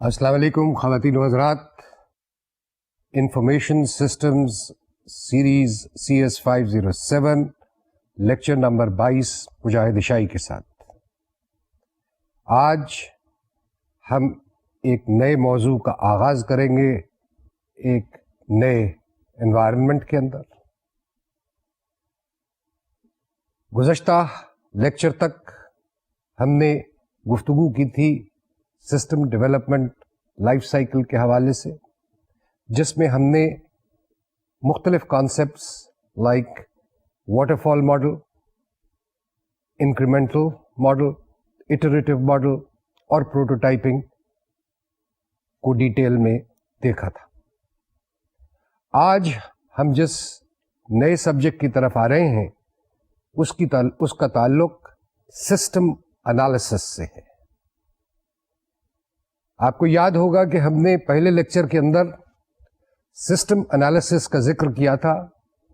السلام علیکم خواتین و حضرات. Information systems series CS 507 lecture number 22 مجاہد عشائی کے ساتھ آج ہم ایک نئے موضوع کا آغاز کریں گے ایک نئے انوائرمنٹ کے اندر. گزشتہ لیکچر تک ہم نے گفتگو کی تھی سسٹم ڈیولپمنٹ لائف سائیکل کے حوالے سے، جس میں ہم نے مختلف concepts like water fall model, incremental model, iterative model اور پروٹوٹائپنگ کو ڈیٹیل میں دیکھا تھا. آج ہم جس نئے سبجیکٹ کی طرف آ رہے ہیں اس کا تعلق سسٹم انالیسس سے ہے. آپ کو یاد ہوگا کہ ہم نے پہلے لیکچر کے اندر سسٹم انالیسس کا ذکر کیا تھا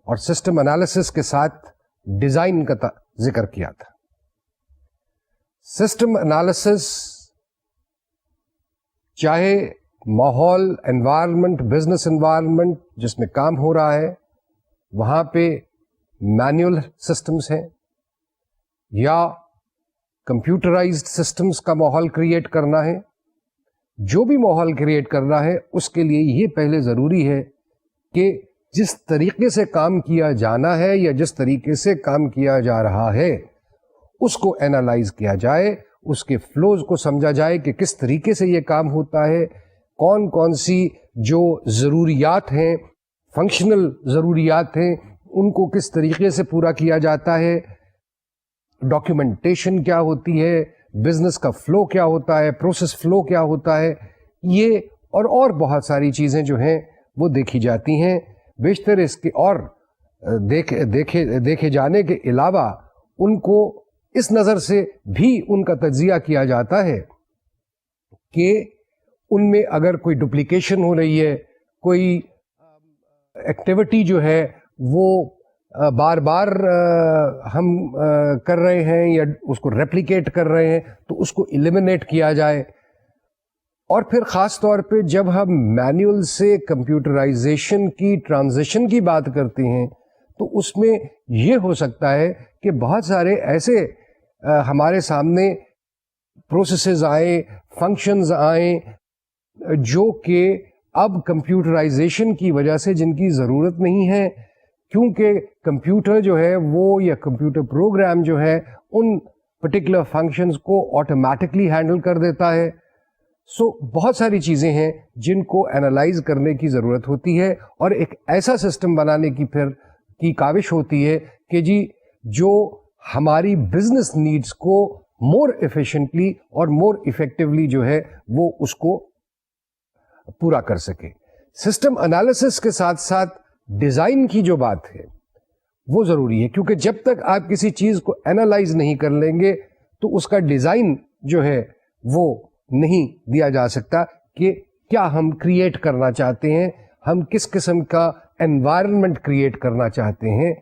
اور سسٹم انالیسس کے ساتھ ڈیزائن کا ذکر کیا تھا. سسٹم انالیسس چاہے ماحول، انوائرمنٹ، بزنس انوائرمنٹ جس میں کام ہو رہا ہے وہاں پہ مینوئل سسٹمز ہیں یا کمپیوٹرائزڈ سسٹمز کا ماحول کریٹ کرنا ہے، جو بھی ماحول کریٹ کرنا ہے اس کے لیے یہ پہلے ضروری ہے کہ جس طریقے سے کام کیا جانا ہے یا جس طریقے سے کام کیا جا رہا ہے اس کو اینالائز کیا جائے، اس کے فلوز کو سمجھا جائے کہ کس طریقے سے یہ کام ہوتا ہے، کون کون سی جو ضروریات ہیں، فنکشنل ضروریات ہیں، ان کو کس طریقے سے پورا کیا جاتا ہے، ڈاکیومنٹیشن کیا ہوتی ہے، بزنس کا فلو کیا ہوتا ہے، پروسیس فلو کیا ہوتا ہے، یہ اور بہت ساری چیزیں جو ہیں وہ دیکھی جاتی ہیں. بیشتر اس کے اور دیکھے جانے کے علاوہ ان کو اس نظر سے بھی ان کا تجزیہ کیا جاتا ہے کہ ان میں اگر کوئی ڈپلیکیشن ہو رہی ہے، کوئی ایکٹیویٹی جو ہے وہ بار بار ہم کر رہے ہیں یا اس کو ریپلیکیٹ کر رہے ہیں تو اس کو ایلیمینیٹ کیا جائے. اور پھر خاص طور پہ جب ہم مینوئل سے کمپیوٹرائزیشن کی ٹرانزیشن کی بات کرتے ہیں تو اس میں یہ ہو سکتا ہے کہ بہت سارے ایسے ہمارے سامنے پروسیسز آئیں، فنکشنز آئیں جو کہ اب کمپیوٹرائزیشن کی وجہ سے جن کی ضرورت نہیں ہے، کیونکہ کمپیوٹر جو ہے وہ یا کمپیوٹر پروگرام جو ہے ان پرٹیکولر فنکشنز کو آٹومیٹکلی ہینڈل کر دیتا ہے. سو بہت ساری چیزیں ہیں جن کو اینالائز کرنے کی ضرورت ہوتی ہے اور ایک ایسا سسٹم بنانے کی پھر کی کاوش ہوتی ہے کہ جی جو ہماری بزنس نیڈز کو مور ایفیشینٹلی اور مور ایفیکٹولی جو ہے وہ اس کو پورا کر سکے. سسٹم انالیسس کے ساتھ ساتھ ڈیزائن کی جو بات ہے وہ ضروری ہے، کیونکہ جب تک آپ کسی چیز کو اینالائز نہیں کر لیں گے تو اس کا ڈیزائن جو ہے وہ نہیں دیا جا سکتا کہ کیا ہم کریٹ کرنا چاہتے ہیں، ہم کس قسم کا انوائرمنٹ کریٹ کرنا چاہتے ہیں.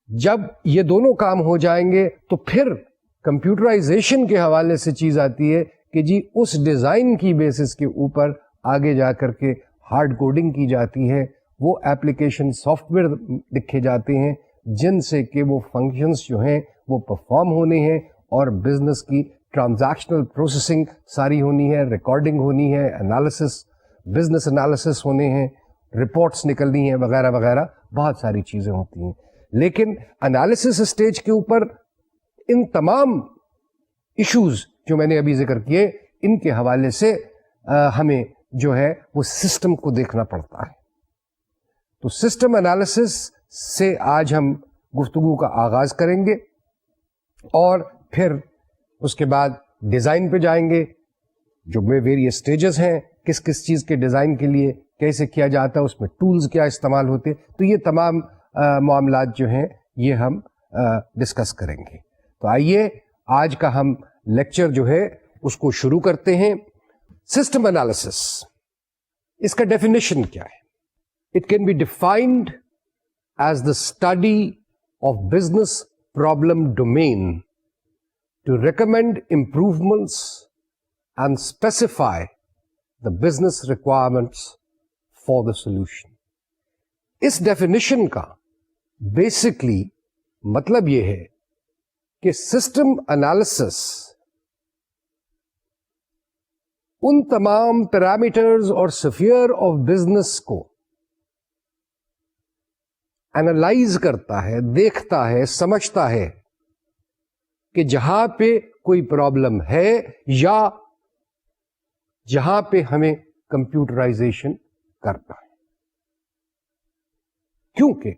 جب یہ دونوں کام ہو جائیں گے تو پھر کمپیوٹرائزیشن کے حوالے سے چیز آتی ہے کہ جی اس ڈیزائن کی بیسس کے اوپر آگے جا کر کے ہارڈ کوڈنگ کی جاتی ہے، وہ ایپلیکیشن سافٹ ویئر لکھے جاتے ہیں جن سے کہ وہ فنکشنز جو ہیں وہ پرفارم ہونے ہیں اور بزنس کی ٹرانزیکشنل پروسیسنگ ساری ہونی ہے، ریکارڈنگ ہونی ہے، انالیسس، بزنس انالیسس ہونے ہیں، رپورٹس نکلنی ہیں وغیرہ وغیرہ، بہت ساری چیزیں ہوتی ہیں. لیکن انالیسس اسٹیج کے اوپر ان تمام ایشوز جو میں نے ابھی ذکر کیے ان کے حوالے سے ہمیں جو ہے وہ سسٹم کو دیکھنا پڑتا ہے. تو سسٹم انالیسس سے آج ہم گفتگو کا آغاز کریں گے اور پھر اس کے بعد ڈیزائن پہ جائیں گے جو میں ویریس سٹیجز ہیں، کس کس چیز کے ڈیزائن کے لیے کیسے کیا جاتا ہے، اس میں ٹولز کیا استعمال ہوتے، تو یہ تمام معاملات جو ہیں یہ ہم ڈسکس کریں گے. تو آئیے آج کا ہم لیکچر جو ہے اس کو شروع کرتے ہیں. سسٹم انالیسس، اس کا ڈیفینیشن کیا ہے؟ It can be defined as the study of business problem domain to recommend improvements and specify the business requirements for the solution. اس ڈیفینیشن کا بیسکلی مطلب یہ ہے کہ سسٹم انالیسس ان تمام پیرامیٹرز اور سفیئر آف بزنس کو اینالائز کرتا ہے، دیکھتا ہے، سمجھتا ہے کہ جہاں پہ کوئی پرابلم ہے یا جہاں پہ ہمیں کمپیوٹرائزیشن کرنا ہے. کیونکہ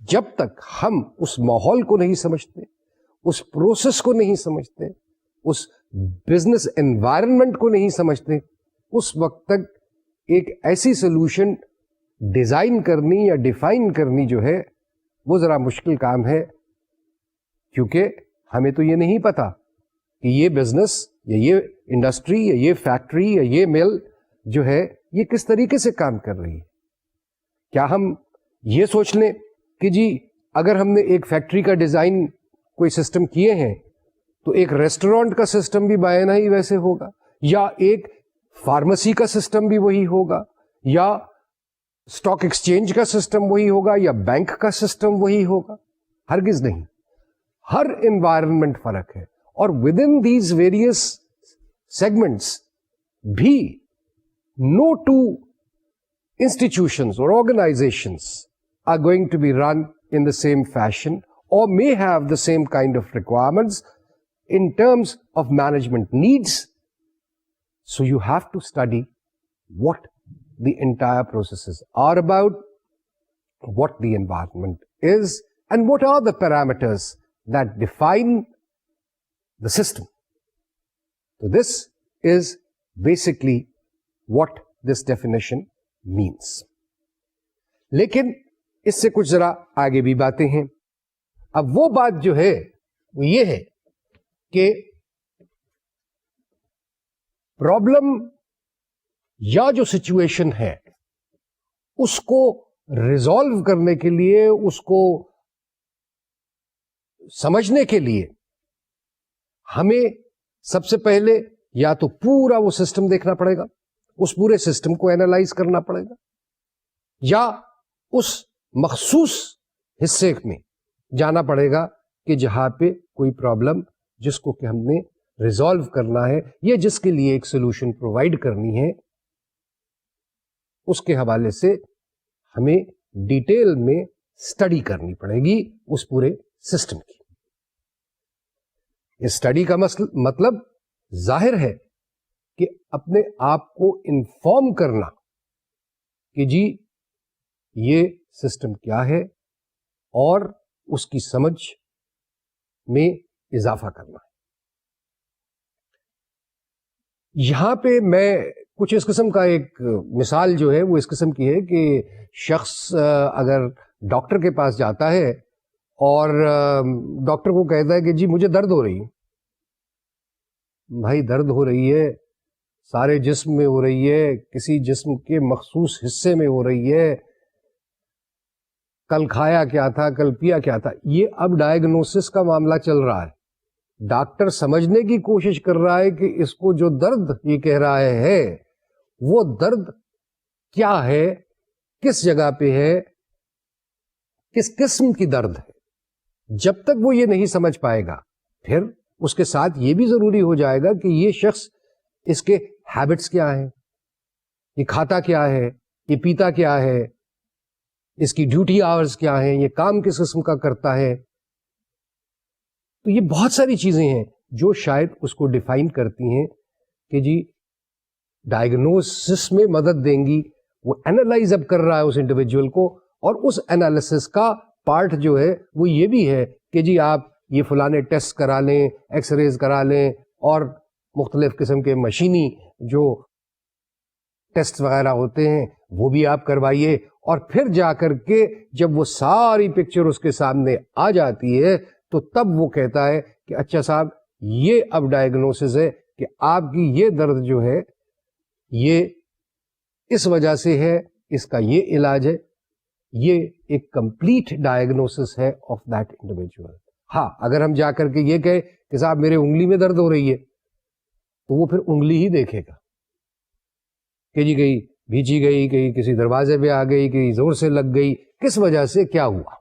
جب تک ہم اس ماحول کو نہیں سمجھتے، اس پروسیس کو نہیں سمجھتے، اس بزنس انوائرمنٹ کو نہیں سمجھتے، اس وقت تک ایک ایسی سولوشن ڈیزائن کرنی یا ڈیفائن کرنی جو ہے وہ ذرا مشکل کام ہے. کیونکہ ہمیں تو یہ نہیں پتا کہ یہ بزنس یا یہ انڈسٹری یا یہ فیکٹری یا یہ مل جو ہے یہ کس طریقے سے کام کر رہی ہے. کیا ہم یہ سوچ لیں کہ جی اگر ہم نے ایک فیکٹری کا ڈیزائن کوئی سسٹم کیے ہیں تو ایک ریسٹورانٹ کا سسٹم بھی بائنا ہی ویسے ہوگا، یا ایک فارمیسی کا سسٹم بھی وہی ہوگا، یا اسٹاک ایکسچینج کا سسٹم وہی ہوگا، یا بینک کا سسٹم وہی ہوگا؟ ہرگز نہیں. ہر انوائرمنٹ فرق ہے، اور with in these various segments بھی no two institutions or organizations are going to be run in the same fashion or may have the same kind of requirements in terms of management needs. So you have to study what the entire processes are about, what the environment is, and what are the parameters that define the system. So this is basically what this definition means. لیکن اس سے کچھ ذرا آگے بھی باتیں ہیں. اب وہ بات جو ہے وہ یہ ہے کہ پرابلم یا جو سچویشن ہے اس کو ریزالو کرنے کے لیے، اس کو سمجھنے کے لیے ہمیں سب سے پہلے یا تو پورا وہ سسٹم دیکھنا پڑے گا، اس پورے سسٹم کو اینالائز کرنا پڑے گا، یا اس مخصوص حصے میں جانا پڑے گا کہ جہاں پہ کوئی پرابلم جس کو کہ ہم نے ریزالو کرنا ہے یا جس کے لیے ایک سولوشن پرووائڈ کرنی ہے، اس کے حوالے سے ہمیں ڈیٹیل میں اسٹڈی کرنی پڑے گی اس پورے سسٹم کی. اس اسٹڈی کا مطلب ظاہر ہے کہ اپنے آپ کو انفارم کرنا کہ جی یہ سسٹم کیا ہے اور اس کی سمجھ میں اضافہ کرنا ہے. یہاں پہ میں کچھ اس قسم کا ایک مثال جو ہے وہ اس قسم کی ہے کہ شخص اگر ڈاکٹر کے پاس جاتا ہے اور ڈاکٹر کو کہتا ہے کہ جی مجھے درد ہو رہی ہے. بھائی درد ہو رہی ہے سارے جسم میں ہو رہی ہے، کسی جسم کے مخصوص حصے میں ہو رہی ہے، کل کھایا کیا تھا، کل پیا کیا تھا، یہ اب ڈائگنوسس کا معاملہ چل رہا ہے. ڈاکٹر سمجھنے کی کوشش کر رہا ہے کہ اس کو جو درد یہ کہہ رہا ہے وہ درد کیا ہے، کس جگہ پہ ہے، کس قسم کی درد ہے. جب تک وہ یہ نہیں سمجھ پائے گا پھر اس کے ساتھ یہ بھی ضروری ہو جائے گا کہ یہ شخص اس کے ہیبٹس کیا ہیں، یہ کھاتا کیا ہے، یہ پیتا کیا ہے، اس کی ڈیوٹی آورز کیا ہیں، یہ کام کس قسم کا کرتا ہے. تو یہ بہت ساری چیزیں ہیں جو شاید اس کو ڈیفائن کرتی ہیں کہ جی ڈائگنوسس میں مدد دیں گی. وہ اینالائز اب کر رہا ہے اس انڈیویجول کو، اور اس اینالیسس کا پارٹ جو ہے وہ یہ بھی ہے کہ جی آپ یہ فلانے ٹیسٹ کرا لیں، ایکس ریز کرا لیں، اور مختلف قسم کے مشینی جو ٹیسٹ وغیرہ ہوتے ہیں وہ بھی آپ کروائیے. اور پھر جا کر کے جب وہ ساری پکچر اس کے سامنے آ جاتی ہے تو تب وہ کہتا ہے کہ اچھا صاحب یہ اب ڈائگنوسس ہے کہ آپ کی یہ درد جو ہے یہ اس وجہ سے ہے، اس کا یہ علاج ہے. یہ ایک کمپلیٹ ڈائگنوسس ہے آف دیٹ انڈیویجول. ہاں اگر ہم جا کر کے یہ کہے کہ صاحب میرے انگلی میں درد ہو رہی ہے تو وہ پھر انگلی ہی دیکھے گا کہ جی کہیں بھیچی گئی, کہیں کسی دروازے پہ آ گئی, کہیں زور سے لگ گئی, کس وجہ سے کیا ہوا.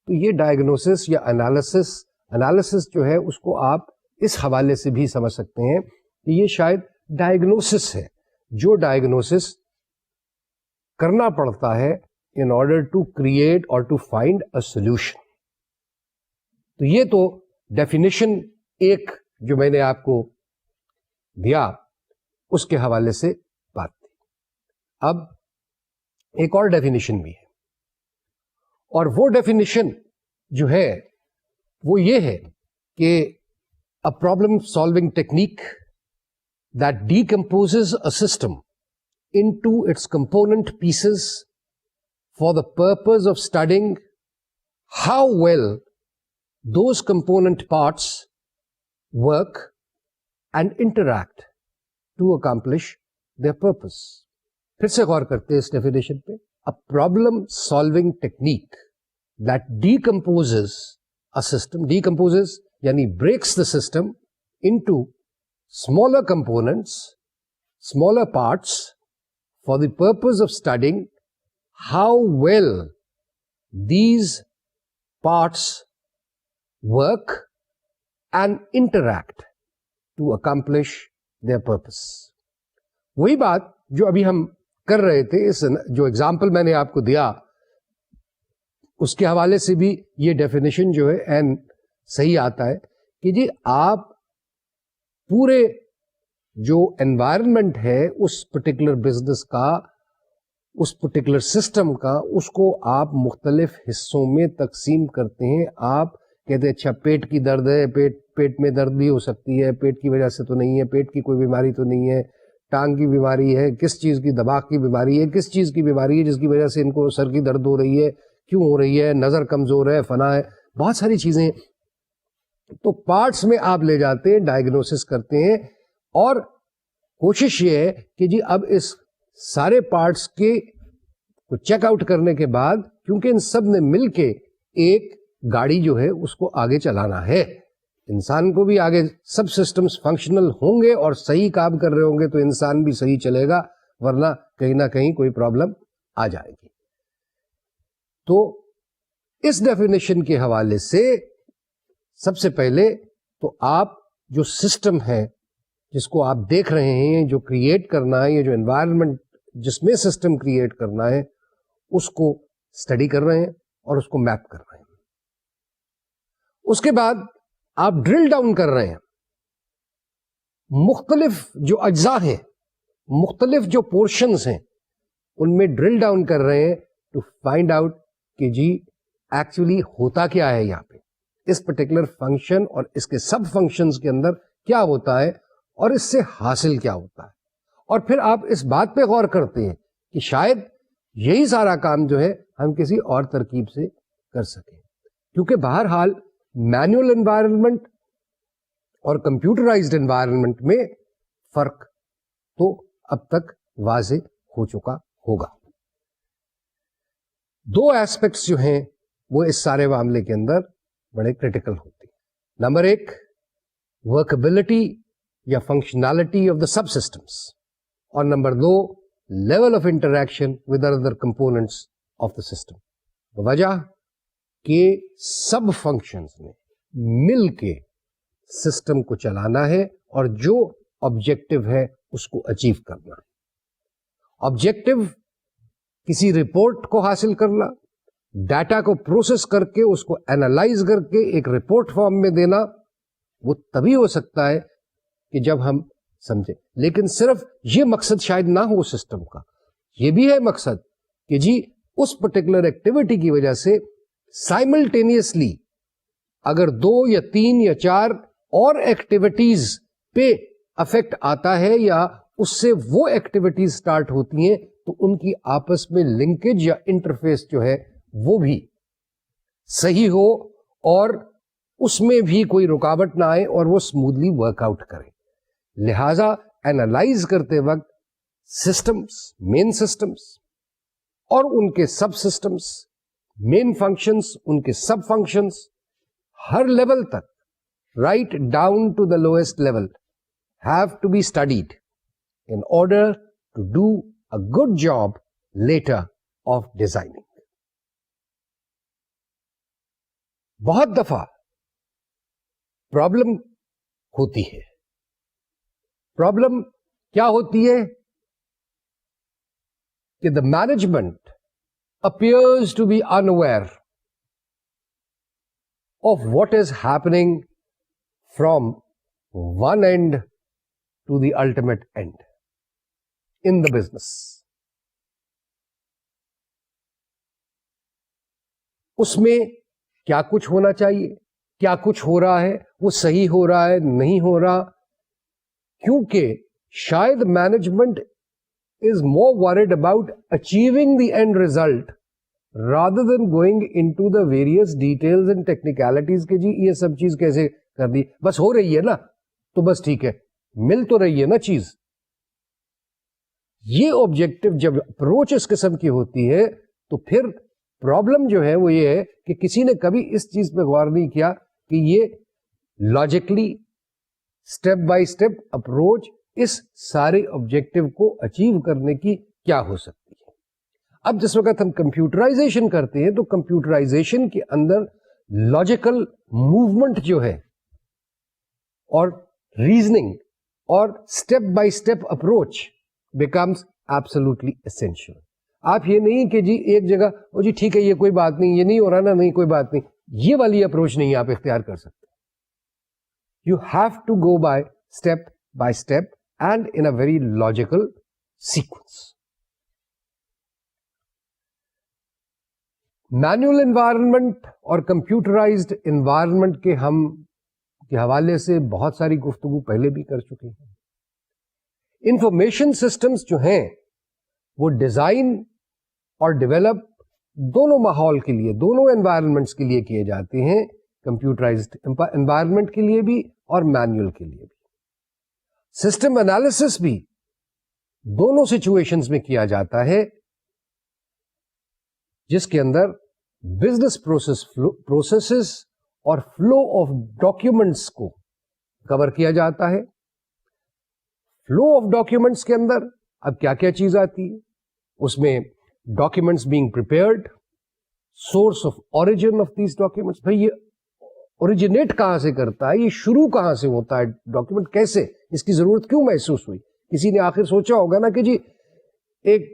تو یہ ڈائگنوسس یا انالیسس جو ہے اس کو آپ اس حوالے سے بھی سمجھ سکتے ہیں کہ یہ شاید ڈائگنوسس ہے, جو ڈائگنوسس کرنا پڑتا ہے in order to create or to find a solution. تو یہ تو ڈیفینیشن ایک جو میں نے آپ کو دیا اس کے حوالے سے بات تھی. اب ایک اور ڈیفینیشن بھی ہے, اور وہ ڈیفینیشن جو ہے وہ یہ ہے کہ a problem solving technique that decomposes a system into its component pieces for the purpose of studying how well those component parts work and interact to accomplish their purpose. پھر سے غور کرتے ہیں اس ڈیفینیشن پہ. A problem solving technique that decomposes a system, decomposes یعنی breaks the system into smaller components, smaller parts for the purpose of studying how well these parts work and interact to accomplish their purpose. وہی بات جو ابھی ہم کر رہے تھے, اس جو ایگزامپل میں نے آپ کو دیا اس کے حوالے سے بھی یہ ڈیفینیشن جو ہے این صحیح آتا ہے کہ جی آپ پورے جو انوائرمنٹ ہے اس پرٹیکولر بزنس کا, اس پرٹیکولر سسٹم کا, اس کو آپ مختلف حصوں میں تقسیم کرتے ہیں. آپ کہتے ہیں اچھا پیٹ کی درد ہے, پیٹ میں درد بھی ہو سکتی ہے, پیٹ کی وجہ سے تو نہیں ہے, پیٹ کی کوئی بیماری تو نہیں ہے, ٹانگ کی بیماری ہے, کس چیز کی, دماغ کی بیماری ہے, کس چیز کی بیماری ہے جس کی وجہ سے ان کو سر کی درد ہو رہی ہے, کیوں ہو رہی ہے, نظر کمزور ہے, فنا ہے, بہت ساری چیزیں. تو پارٹس میں آپ لے جاتے ہیں, ڈائگنوسس کرتے ہیں, اور کوشش یہ ہے کہ جی اب اس سارے پارٹس کے کو چیک آؤٹ کرنے کے بعد, کیونکہ ان سب نے مل کے ایک گاڑی جو ہے اس کو آگے چلانا ہے, انسان کو بھی آگے سب سسٹمز فنکشنل ہوں گے اور صحیح کام کر رہے ہوں گے تو انسان بھی صحیح چلے گا, ورنہ کہیں نہ کہیں کوئی پرابلم آ جائے گی. تو اس ڈیفینیشن کے حوالے سے سب سے پہلے تو آپ جو سسٹم ہے جس کو آپ دیکھ رہے ہیں, جو کریٹ کرنا ہے, یہ جو انوائرمنٹ جس میں سسٹم کریٹ کرنا ہے, اس کو اسٹڈی کر رہے ہیں اور اس کو میپ کر رہے ہیں. اس کے بعد آپ ڈرل ڈاؤن کر رہے ہیں, مختلف جو اجزاء ہیں, مختلف جو پورشنز ہیں, ان میں ڈرل ڈاؤن کر رہے ہیں ٹو فائنڈ آؤٹ کہ جی ایکچولی ہوتا کیا ہے یہاں پہ, اس پرٹیکولر فنکشن اور اس کے سب فنکشنز کے اندر کیا ہوتا ہے اور اس سے حاصل کیا ہوتا ہے. اور پھر آپ اس بات پہ غور کرتے ہیں کہ شاید یہی سارا کام جو ہے ہم کسی اور ترکیب سے کر سکیں, کیونکہ بہرحال مینوئل انوائرمنٹ اور کمپیوٹرائزڈ انوائرمنٹ میں فرق تو اب تک واضح ہو چکا ہوگا. دو ایسپیکٹس جو ہیں وہ اس سارے معاملے کے اندر بڑے کریٹیکل ہوتے ہیں. نمبر ایک, ورکبلٹی یا functionality of the subsystems, اور نمبر دو, level of interaction with other components of the system. وجہ کہ سب فنکشنز نے مل کے سسٹم کو چلانا ہے اور جو آبجیکٹو ہے اس کو اچیو کرنا ہے. آبجیکٹو کسی رپورٹ کو حاصل کرنا, ڈیٹا کو پروسیس کر کے اس کو اینالائز کر کے ایک رپورٹ فارم میں دینا, وہ تبھی ہو سکتا ہے کہ جب ہم سمجھیں. لیکن صرف یہ مقصد شاید نہ ہو سسٹم کا, یہ بھی ہے مقصد کہ جی اس پرٹیکولر ایکٹیویٹی کی وجہ سے سائملٹینیسلی اگر 2 یا 3 یا 4 اور ایکٹیویٹیز پہ افیکٹ آتا ہے یا اس سے وہ ایکٹیویٹیز سٹارٹ ہوتی ہیں تو ان کی آپس میں لنکیج یا انٹرفیس جو ہے وہ بھی صحیح ہو اور اس میں بھی کوئی رکاوٹ نہ آئے اور وہ اسموتھلی ورک آؤٹ کرے. لہذا اینالائز کرتے وقت سسٹمز, مین سسٹمز اور ان کے سب سسٹمز, مین فنکشنز, ان کے سب فنکشنز, ہر لیول تک, right down to the lowest level, have to be studied in order to do a good job later of designing. بہت دفعہ پرابلم ہوتی ہے. پرابلم کیا ہوتی ہے کہ the management appears to be unaware of what is happening from one end to the ultimate end in the business. اس میں کیا کچھ ہونا چاہیے, کیا کچھ ہو رہا ہے, وہ صحیح ہو رہا ہے, نہیں ہو رہا, کیونکہ شاید management is more worried about achieving the end result rather than going into the various details and technicalities کہ جی یہ سب چیز کیسے کر دی, بس ہو رہی ہے نا تو بس ٹھیک ہے, مل تو رہی ہے نا چیز. یہ آبجیکٹو جب اپروچ اس قسم کی ہوتی ہے تو پھر پرابلم جو ہے وہ یہ ہے کہ کسی نے کبھی اس چیز پہ غور نہیں کیا کہ یہ logically step by step approach اس سارے آبجیکٹو کو اچیو کرنے کی کیا ہو سکتی ہے. اب جس وقت ہم کمپیوٹرائزیشن کرتے ہیں تو کمپیوٹرائزیشن کے اندر لاجیکل موومنٹ جو ہے اور ریزننگ اور step by step approach becomes absolutely essential. آپ یہ نہیں کہ جی ایک جگہ او جی ٹھیک ہے یہ کوئی بات نہیں, یہ نہیں ہو رہا نا, نہیں کوئی بات نہیں, یہ والی اپروچ نہیں آپ اختیار کر سکتے. You have to go by step and in a very logical sequence. Manual environment اور computerized environment کے ہم کے حوالے سے بہت ساری گفتگو پہلے بھی کر چکے ہیں. انفارمیشن سسٹمز جو ہیں وہ ڈیزائن اور ڈیولپ دونوں ماحول کے لیے, دونوں انوائرمنٹس کے لیے کیے جاتے ہیں, کمپیوٹرائزڈ انوائرمنٹ کے لیے بھی اور مینوئل کے لیے بھی. سسٹم انالیسس بھی دونوں سچویشنز میں کیا جاتا ہے, جس کے اندر بزنس پروسیسز اور فلو آف ڈاکیومنٹس کو کور کیا جاتا ہے. فلو آف ڈاکیومنٹس کے اندر اب کیا کیا چیز آتی ہے, اس میں documents being prepared, source of origin of these documents, بھائی یہ اوریجنیٹ کہاں سے کرتا ہے, یہ شروع کہاں سے ہوتا ہے, ڈاکیومنٹ کیسے, اس کی ضرورت کیوں محسوس ہوئی. کسی نے آخر سوچا ہوگا نا کہ جی ایک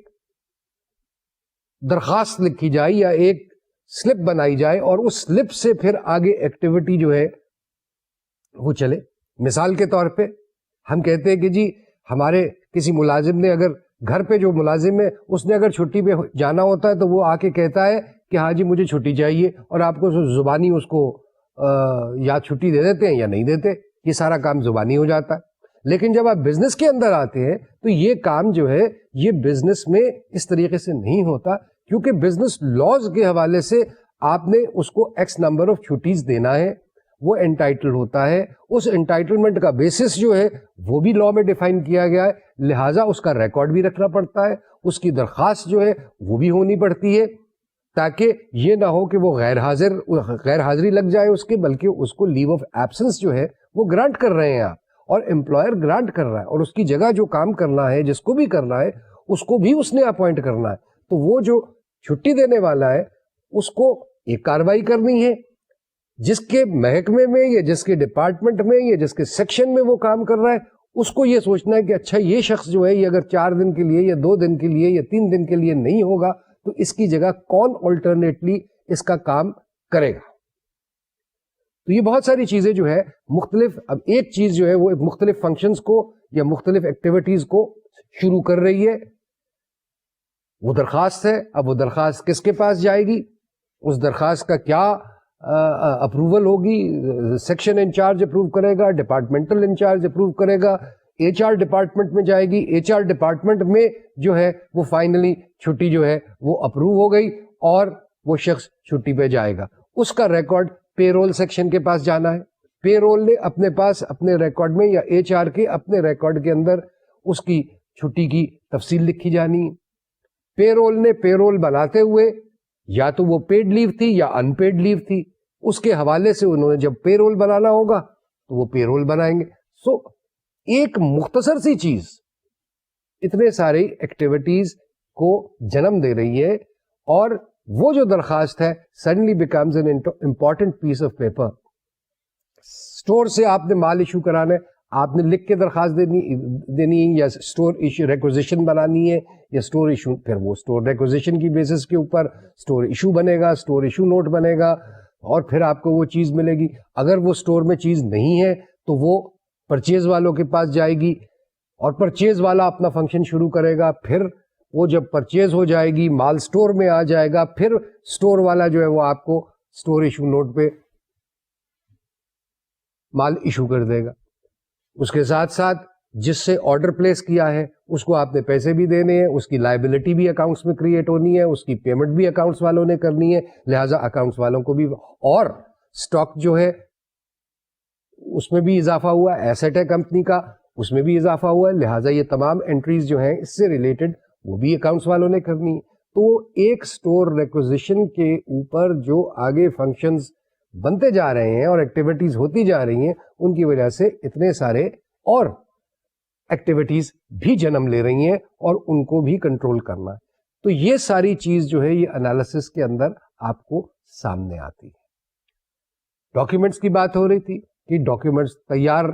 درخواست لکھی جائے یا ایک سلپ بنائی جائے اور اس سلپ سے پھر آگے ایکٹیویٹی جو ہے وہ چلے. مثال کے طور پہ ہم کہتے ہیں کہ جی ہمارے کسی ملازم نے اگر گھر پہ جو ملازم ہے اس نے اگر چھٹی پہ جانا ہوتا ہے تو وہ آ کے کہتا ہے کہ ہاں جی مجھے چھٹی چاہیے, اور آپ کو زبانی اس کو یا چھٹی دے دیتے ہیں یا نہیں دیتے, یہ سارا کام زبانی ہو جاتا ہے. لیکن جب آپ بزنس کے اندر آتے ہیں تو یہ کام جو ہے یہ بزنس میں اس طریقے سے نہیں ہوتا, کیونکہ بزنس لاز کے حوالے سے آپ نے اس کو ایکس نمبر آف چھٹیز دینا ہے, وہ انٹائٹل ہوتا ہے, اس انٹائٹلمنٹ کا بیسس جو ہے وہ بھی لا میں ڈیفائن کیا گیا ہے, لہٰذا اس کا ریکارڈ بھی رکھنا پڑتا ہے, اس کی درخواست جو ہے وہ بھی ہونی پڑتی ہے, تاکہ یہ نہ ہو کہ وہ غیر حاضری لگ جائے اس کے, بلکہ اس کو لیو آف ایبسنس جو ہے وہ گرانٹ کر رہے ہیں آپ, اور امپلائر گرانٹ کر رہا ہے, اور اس کی جگہ جو کام کرنا ہے جس کو بھی کرنا ہے اس کو بھی اس نے اپوائنٹ کرنا ہے. تو وہ جو چھٹی دینے والا ہے اس کو ایک کاروائی کرنی ہے, جس کے محکمے میں یا جس کے ڈپارٹمنٹ میں یا جس کے سیکشن میں وہ کام کر رہا ہے اس کو یہ سوچنا ہے کہ اچھا یہ شخص جو ہے یہ اگر 4 دن کے لیے یا 2 دن کے لیے یا 3 دن کے لیے نہیں ہوگا تو اس کی جگہ کون الٹرنیٹلی اس کا کام کرے گا. تو یہ بہت ساری چیزیں جو ہے مختلف, اب ایک چیز جو ہے وہ مختلف فنکشنز کو یا مختلف ایکٹیویٹیز کو شروع کر رہی ہے, وہ درخواست ہے. اب وہ درخواست کس کے پاس جائے گی, اس درخواست کا کیا اپروول ہوگی, سیکشن انچارج اپروو کرے گا, ڈپارٹمنٹل انچارج اپروو کرے گا, ایچ آر ڈپارٹمنٹ میں جائے گی, ایچ آر ڈپارٹمنٹ میں جو ہے وہ فائنلی چھٹی جو ہے وہ اپروو ہو گئی اور وہ شخص چھٹی پہ جائے گا. اس کا ریکارڈ پے رول سیکشن کے پاس جانا ہے, پے رول نے اپنے پاس اپنے ریکارڈ میں یا ایچ آر کے اپنے ریکارڈ کے اندر اس کی چھٹی کی تفصیل لکھی جانی ہے. پے رول نے پے رول بناتے ہوئے یا تو وہ پیڈ لیو تھی یا ان پیڈ لیو تھی, اس کے حوالے سے انہوں نے جب پے رول بنانا ہوگا تو وہ پے رول بنائیں گے. سو ایک مختصر سی چیز اتنے ساری ایکٹیویٹیز کو جنم دے رہی ہے, اور وہ جو درخواست ہے suddenly becomes an important piece of paper. Store سے آپ نے مال ایشو کرانا ہے, آپ نے لکھ کے درخواست دینی ہے, یا اسٹور ایشو ریکوزیشن بنانی ہے, یا اسٹور ایشو, پھر وہ اسٹور ریکوزیشن کی بیسس کے اوپر اسٹور ایشو بنے گا, اسٹور ایشو نوٹ بنے گا, اور پھر آپ کو وہ چیز ملے گی. اگر وہ اسٹور میں چیز نہیں ہے تو وہ پرچیز والوں کے پاس جائے گی, اور پرچیز والا اپنا فنکشن شروع کرے گا. پھر وہ جب پرچیز ہو جائے گی, مال اسٹور میں آ جائے گا, پھر اسٹور والا جو ہے وہ آپ کو اسٹور ایشو نوٹ پہ مال ایشو کر دے گا. اس کے ساتھ ساتھ جس سے آرڈر پلیس کیا ہے اس کو آپ نے پیسے بھی دینے ہیں, اس کی لائبلٹی بھی اکاؤنٹس میں کریٹ ہونی ہے, اس کی پیمنٹ بھی اکاؤنٹس والوں نے کرنی ہے, لہٰذا اکاؤنٹس والوں کو بھی, اور اسٹاک جو ہے اس میں بھی اضافہ ہوا, ایسٹ ہے کمپنی کا اس میں بھی اضافہ ہوا ہے, لہٰذا یہ تمام انٹریز جو ہیں اس سے ریلیٹڈ وہ بھی اکاؤنٹس والوں نے کرنی ہے. تو ایک اسٹور ریکوزیشن کے اوپر جو آگے فنکشنز بنتے جا رہے ہیں اور ایکٹیویٹیز ہوتی جا رہی ہیں, ان کی وجہ سے اتنے سارے اور ایکٹیویٹیز بھی جنم لے رہی ہیں, اور ان کو بھی کنٹرول کرنا ہے. تو یہ ساری چیز جو ہے یہ انالیسس کے اندر آپ کو سامنے آتی ہے. ڈاکیومنٹس کی بات ہو رہی تھی کہ ڈاکیومنٹس تیار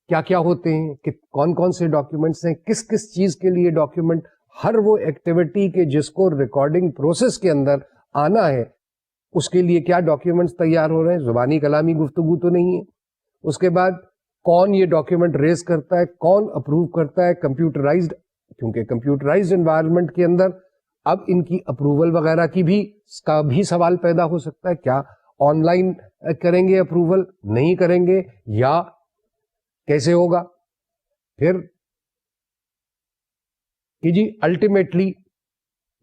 کیا کیا ہوتے ہیں, کہ کون کون سے ڈاکیومنٹس ہیں, کس کس چیز کے لیے ڈاکیومنٹ, ہر وہ ایکٹیویٹی کے جس کو ریکارڈنگ پروسیس کے اندر آنا ہے اس کے لیے کیا ڈاکیومنٹس تیار ہو رہے ہیں. زبانی کلامی گفتگو تو نہیں ہے. اس کے بعد کون یہ ڈاکیومنٹ ریز کرتا ہے, کون اپروو کرتا ہے, کمپیوٹرائزڈ, کیونکہ کمپیوٹرائزڈ انوائرمنٹ کے اندر اب ان کی اپروول وغیرہ کی بھی کا بھی سوال پیدا ہو سکتا ہے. کیا آن لائن کریں گے اپروول, نہیں کریں گے, یا کیسے ہوگا. پھر کہ جی الٹیمیٹلی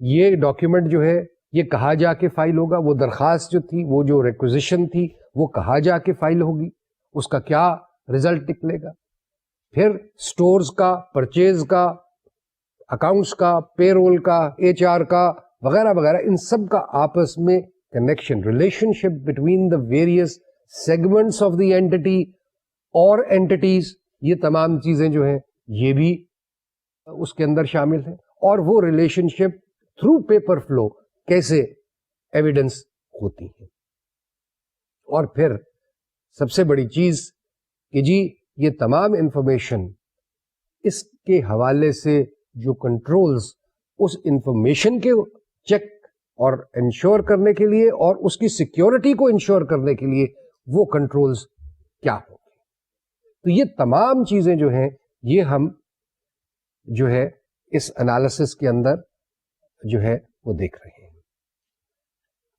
یہ ڈاکیومنٹ جو ہے یہ کہاں جا کے فائل ہوگا, وہ درخواست جو تھی, وہ جو ریکوزیشن تھی, وہ کہاں جا کے فائل ہوگی, اس کا کیا ریزلٹ نکلے گا. پھر سٹورز کا, پرچیز کا, اکاؤنٹس کا, پے رول کا, ایچ آر کا وغیرہ وغیرہ, ان سب کا آپس میں connection, relationship between the various segments of the entity اور اینٹیز, یہ تمام چیزیں جو ہیں یہ بھی اس کے اندر شامل ہیں. اور وہ ریلیشن شپ تھرو پیپر فلو کیسے ایویڈنس ہوتی ہے. اور پھر سب سے بڑی چیز کہ جی یہ تمام انفارمیشن اس کے حوالے سے جو کنٹرولز اس انفارمیشن کے چیک اور انشور کرنے کے لیے اور اس کی سیکیورٹی کو انشور کرنے کے لیے وہ کنٹرولز کیا ہوں گے. تو یہ تمام چیزیں جو ہیں یہ ہم جو ہے اس انالیسس کے اندر جو ہے وہ دیکھ رہے ہیں.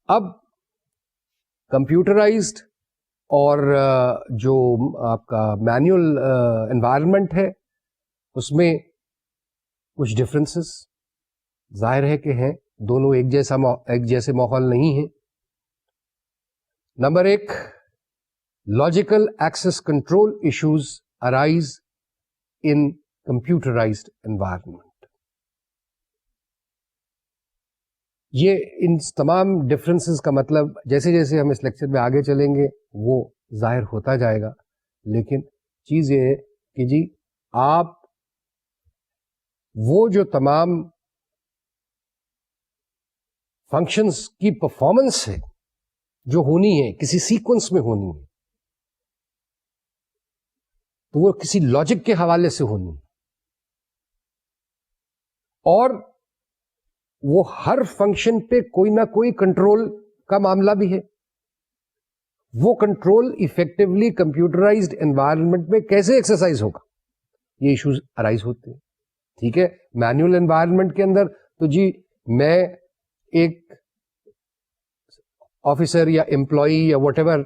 اب کمپیوٹرائزڈ اور جو آپ کا مینوئل انوائرمنٹ ہے اس میں کچھ ڈفرینسز ظاہر ہے کہ ہیں, دونوں ایک جیسے ماحول نہیں ہیں. Number 1, logical access control issues arise in computerised environment. یہ ان تمام ڈفرینسز کا مطلب جیسے جیسے ہم اس لیکچر میں آگے چلیں گے وہ ظاہر ہوتا جائے گا, لیکن چیز یہ ہے کہ جی آپ وہ جو تمام فنکشنز کی پرفارمنس ہے جو ہونی ہے کسی سیکوینس میں ہونی ہے تو وہ کسی لاجک کے حوالے سے ہونی ہے, اور وہ ہر فنکشن پہ کوئی نہ کوئی کنٹرول کا معاملہ بھی ہے. وہ کنٹرول ایفیکٹولی کمپیوٹرائزڈ انوائرمنٹ میں کیسے ایکسرسائز ہوگا, یہ ایشوز ارائز ہوتے ہیں. ٹھیک ہے, مینوئل انوائرمنٹ کے اندر تو جی میں ایک آفیسر یا امپلائی یا واٹ ایور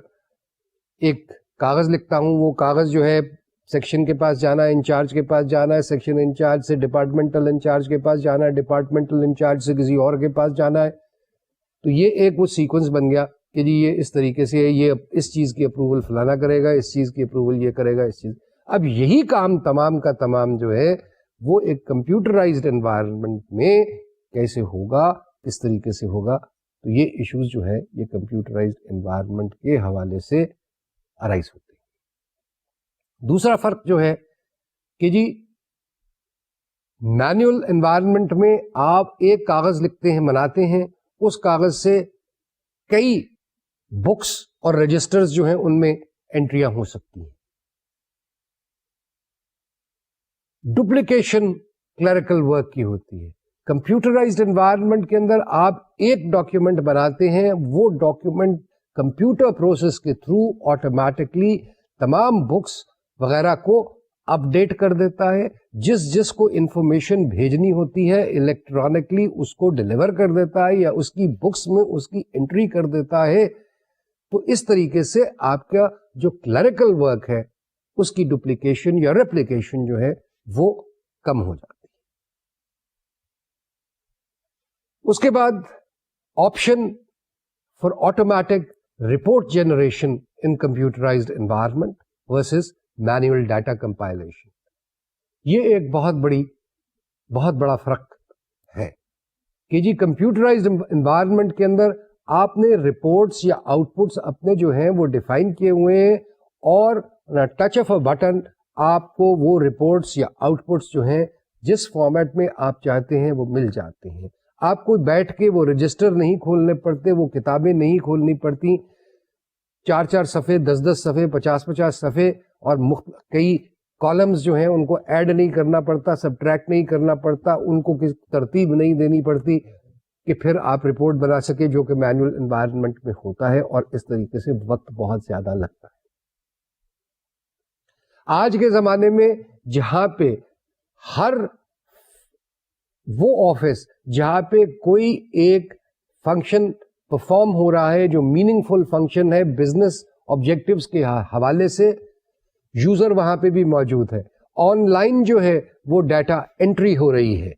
ایک کاغذ لکھتا ہوں, وہ کاغذ جو ہے سیکشن کے پاس جانا ہے, انچارج کے پاس جانا ہے, سیکشن انچارج سے ڈپارٹمنٹل انچارج کے پاس جانا ہے, ڈپارٹمنٹل انچارج سے کسی اور کے پاس جانا ہے. تو یہ ایک وہ سیکوینس بن گیا کہ جی یہ اس طریقے سے یہ اس چیز کی اپروول فلانا کرے گا, اس چیز کی اپروول یہ کرے گا, اس چیز. اب یہی کام تمام کا تمام جو ہے وہ ایک کمپیوٹرائزڈ انوائرمنٹ میں کیسے ہوگا, کس طریقے سے ہوگا. تو یہ ایشوز جو ہے یہ کمپیوٹرائزڈ انوائرمنٹ کے حوالے سے ارائز ہوتے ہیں. دوسرا فرق جو ہے کہ جی مینوئل انوائرمنٹ میں آپ ایک کاغذ لکھتے ہیں، بناتے ہیں، اس کاغذ سے کئی بکس اور رجسٹرز جو ہیں ان میں انٹریاں ہو سکتی ہیں. ڈپلیکیشن کلریکل ورک کی ہوتی ہے. کمپیوٹرائزڈ انوائرمنٹ کے اندر آپ ایک ڈاکیومنٹ بناتے ہیں، وہ ڈاکیومنٹ کمپیوٹر پروسیس کے تھرو آٹومیٹکلی تمام بکس وغیرہ کو اپڈیٹ کر دیتا ہے. جس کو انفارمیشن بھیجنی ہوتی ہے الیکٹرانکلی اس کو ڈلیور کر دیتا ہے یا اس کی بکس میں اس کی انٹری کر دیتا ہے. تو اس طریقے سے آپ کا جو کلریکل ورک ہے اس کی ڈپلیکیشن یا ریپلیکیشن جو ہے وہ کم ہو جاتی ہے. اس کے بعد option for automatic report generation in computerised environment versus manual data compilation. یہ ایک بہت بڑا فرق ہے کہ جی کمپیوٹرائزڈ انوائرمنٹ کے اندر آپ نے رپورٹس یا آؤٹ پٹس اپنے جو ہیں وہ ڈیفائن کیے ہوئے ہیں اور ٹچ آف اے بٹن آپ کو وہ رپورٹس یا آؤٹ پٹس جو ہیں جس فارمیٹ میں آپ چاہتے ہیں وہ مل جاتے ہیں. آپ کو بیٹھ کے وہ رجسٹر نہیں کھولنے پڑتے، وہ کتابیں نہیں کھولنی پڑتی، 4 صفحے، 10 صفحے، 50 صفحے اور کئی کالمز جو ہیں ان کو ایڈ نہیں کرنا پڑتا، سبٹریکٹ نہیں کرنا پڑتا، ان کو کسی ترتیب نہیں دینی پڑتی کہ پھر آپ رپورٹ بنا سکے، جو کہ مینوئل انوائرمنٹ میں ہوتا ہے اور اس طریقے سے وقت بہت زیادہ لگتا ہے. آج کے زمانے میں جہاں پہ ہر وہ آفس جہاں پہ کوئی ایک فنکشن پرفارم ہو رہا ہے جو میننگ فل فنکشن ہے بزنس آبجیکٹوز کے حوالے سے، یوزر وہاں پہ بھی موجود ہے. آن لائن جو ہے وہ ڈیٹا انٹری ہو رہی ہے.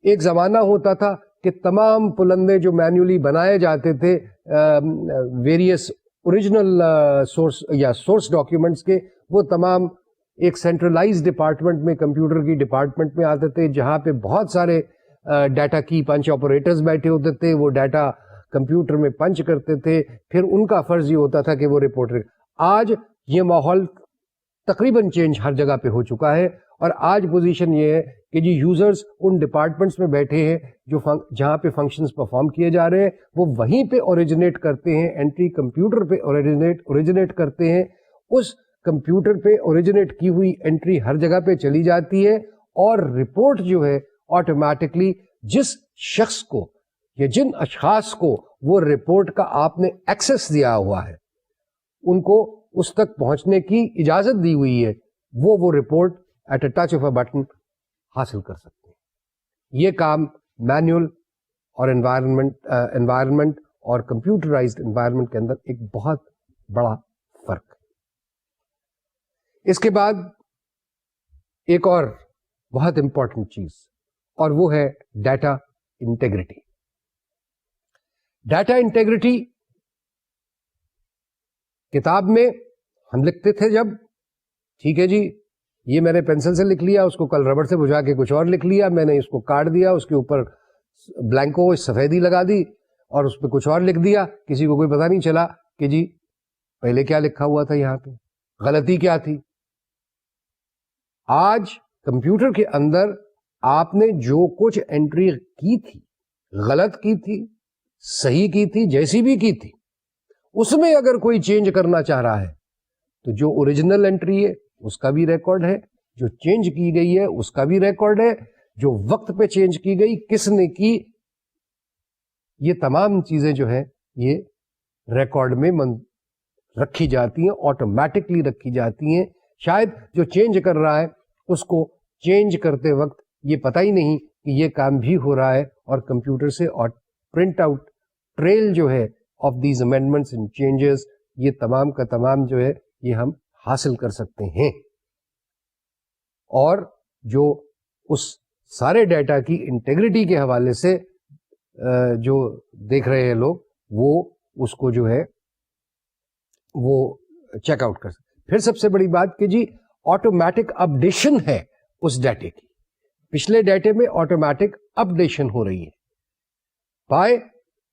ایک زمانہ ہوتا تھا کہ تمام پلندے جو مینولی بنائے جاتے تھے ویریس اوریجنل سورس ڈاکیومنٹس کے، وہ تمام ایک سینٹرلائز ڈپارٹمنٹ میں، کمپیوٹر کی ڈپارٹمنٹ میں آتے تھے، جہاں پہ بہت سارے ڈیٹا کی پنچ آپریٹرز بیٹھے ہوتے تھے. وہ ڈیٹا کمپیوٹر میں پنچ کرتے تھے، پھر ان کا فرض یہ ہوتا تھا کہ وہ رپورٹ. آج یہ ماحول تقریباً چینج ہر جگہ پہ ہو چکا ہے اور آج پوزیشن یہ ہے کہ جی یوزرز ان ڈپارٹمنٹس میں بیٹھے ہیں جو جہاں پہ فنکشنز پرفارم کیے جا رہے ہیں وہ وہیں پہ اوریجنیٹ کرتے ہیں، انٹری کمپیوٹر پہ اوریجنیٹ کرتے ہیں. اس کمپیوٹر پہ اوریجنیٹ کی ہوئی انٹری ہر جگہ پہ چلی جاتی ہے اور رپورٹ جو ہے آٹومیٹکلی جس شخص کو یا جن اشخاص کو وہ رپورٹ کا آپ نے ایکسس دیا ہوا ہے ان کو اس تک پہنچنے کی اجازت دی ہوئی ہے، وہ report at a touch of a button حاصل کر سکتے ہیں. یہ کام مینوئل اور انوائرمنٹ اور کمپیوٹرائزڈ انوائرمنٹ کے اندر ایک بہت بڑا فرق ہے. اس کے بعد ایک اور بہت امپورٹنٹ چیز اور وہ ہے ڈیٹا انٹیگریٹی. ڈیٹا انٹیگریٹی کتاب میں ہم لکھتے تھے جب، ٹھیک ہے جی یہ میں نے پینسل سے لکھ لیا، اس کو کل ربڑ سے بجھا کے کچھ اور لکھ لیا، میں نے اس کو کاٹ دیا، اس کے اوپر بلینکو سفیدی لگا دی اور اس پہ کچھ اور لکھ دیا، کسی کو کوئی پتہ نہیں چلا کہ جی پہلے کیا لکھا ہوا تھا، یہاں پہ غلطی کیا تھی. آج کمپیوٹر کے اندر آپ نے جو کچھ انٹری کی تھی، غلط کی تھی، صحیح کی تھی، جیسی بھی کی تھی، اس میں اگر کوئی چینج کرنا چاہ رہا ہے تو جو اوریجنل انٹری ہے اس کا بھی ریکارڈ ہے، جو چینج کی گئی ہے اس کا بھی ریکارڈ ہے، جو وقت پہ چینج کی گئی، کس نے کی، یہ تمام چیزیں جو ہیں یہ ریکارڈ میں رکھی جاتی ہیں، آٹومیٹکلی رکھی جاتی ہیں. شاید جو چینج کر رہا ہے اس کو چینج کرتے وقت یہ پتہ ہی نہیں کہ یہ کام بھی ہو رہا ہے، اور کمپیوٹر سے پرنٹ آؤٹ ٹریل جو ہے of these amendments and changes, یہ تمام کا تمام جو ہے یہ ہم حاصل کر سکتے ہیں. اور جو اس سارے ڈیٹا کی انٹیگریٹی کے حوالے سے جو دیکھ رہے ہیں لوگ، وہ اس کو جو ہے وہ چیک آؤٹ کر سکتے. پھر سب سے بڑی بات کہ جی آٹومیٹک اپڈیشن ہے اس ڈیٹے کی، پچھلے ڈیٹے میں آٹومیٹک اپڈیشن ہو رہی ہے by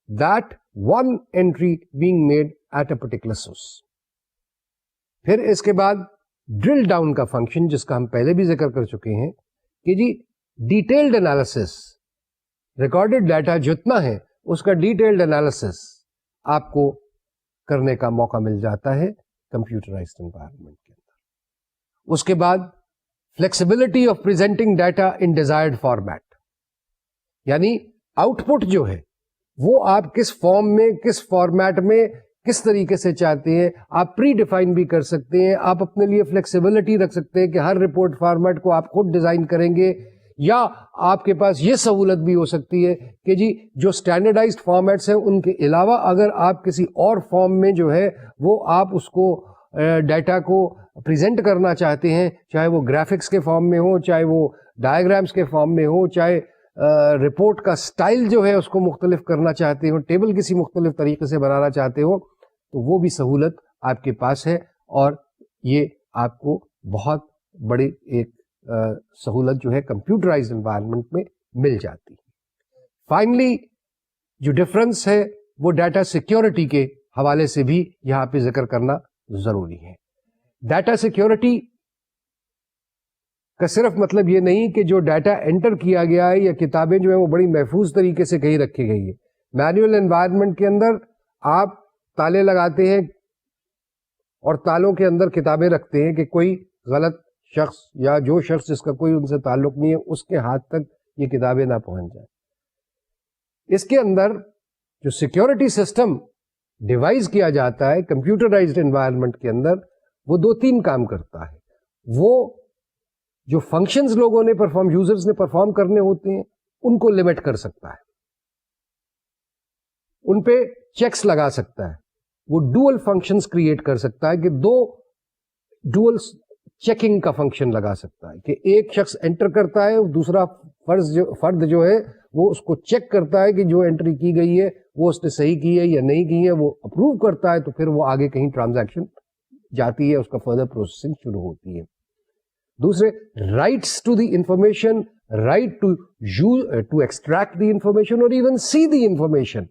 that one entry being made at a particular source. پھر اس کے بعد ڈرل ڈاؤن کا فنکشن جس کا ہم پہلے بھی ذکر کر چکے ہیں کہ جی ڈیٹیلڈ انالیسس، ریکارڈڈ ڈیٹا جتنا ہے اس کا ڈیٹیلڈ انالیسس آپ کو کرنے کا موقع مل جاتا ہے کمپیوٹرائزڈ انوائرمنٹ کے اندر. اس کے بعد flexibility of presenting data in desired format, یعنی آؤٹ پٹ جو ہے وہ آپ کس فارم میں، کس فارمیٹ میں، کس طریقے سے چاہتے ہیں آپ پری ڈیفائن بھی کر سکتے ہیں. آپ اپنے لیے فلیکسیبلٹی رکھ سکتے ہیں کہ ہر رپورٹ فارمیٹ کو آپ خود ڈیزائن کریں گے، یا آپ کے پاس یہ سہولت بھی ہو سکتی ہے کہ جی جو اسٹینڈرڈائزڈ فارمیٹس ہیں ان کے علاوہ اگر آپ کسی اور فارم میں جو ہے وہ آپ اس کو ڈیٹا کو پریزنٹ کرنا چاہتے ہیں، چاہے وہ گرافکس کے فارم میں ہو، چاہے وہ ڈائیگرامس کے فارم میں ہو، چاہے رپورٹ کا سٹائل جو ہے اس کو مختلف کرنا چاہتے ہو، ٹیبل کسی مختلف طریقے سے بنانا چاہتے ہو، تو وہ بھی سہولت آپ کے پاس ہے اور یہ آپ کو بہت بڑی ایک سہولت جو ہے کمپیوٹرائزڈ انوائرمنٹ میں مل جاتی ہے. فائنلی جو ڈفرنس ہے وہ ڈیٹا سیکیورٹی کے حوالے سے بھی یہاں پہ ذکر کرنا ضروری ہے. ڈیٹا سیکیورٹی کا صرف مطلب یہ نہیں کہ جو ڈیٹا انٹر کیا گیا ہے یا کتابیں جو ہیں وہ بڑی محفوظ طریقے سے کہیں رکھی گئی ہے. مینوئل انوائرمنٹ کے اندر آپ تالے لگاتے ہیں اور تالوں کے اندر کتابیں رکھتے ہیں کہ کوئی غلط شخص یا جو شخص جس کا کوئی ان سے تعلق نہیں ہے اس کے ہاتھ تک یہ کتابیں نہ پہنچ جائیں. اس کے اندر جو سیکیورٹی سسٹم ڈیوائز کیا جاتا ہے کمپیوٹرائزڈ انوائرمنٹ کے اندر وہ 2-3 کام کرتا ہے. وہ جو فنکشنز لوگوں نے پرفارم، یوزرز نے پرفارم کرنے ہوتے ہیں ان کو لمٹ کر سکتا ہے، ان پہ چیکس لگا سکتا ہے، وہ ڈوئل فنکشنز کریٹ کر سکتا ہے کہ 2 ڈوئل چیکنگ کا فنکشن لگا سکتا ہے کہ ایک شخص انٹر کرتا ہے، دوسرا فرد جو ہے وہ اس کو چیک کرتا ہے کہ جو انٹری کی گئی ہے وہ اس نے صحیح کی ہے یا نہیں کی ہے، وہ اپروو کرتا ہے تو پھر وہ آگے کہیں ٹرانزیکشن جاتی ہے، اس کا فردر پروسیسنگ شروع ہوتی ہے. دوسرے rights to the information, right to extract the information اور ایون سی دی انفارمیشن،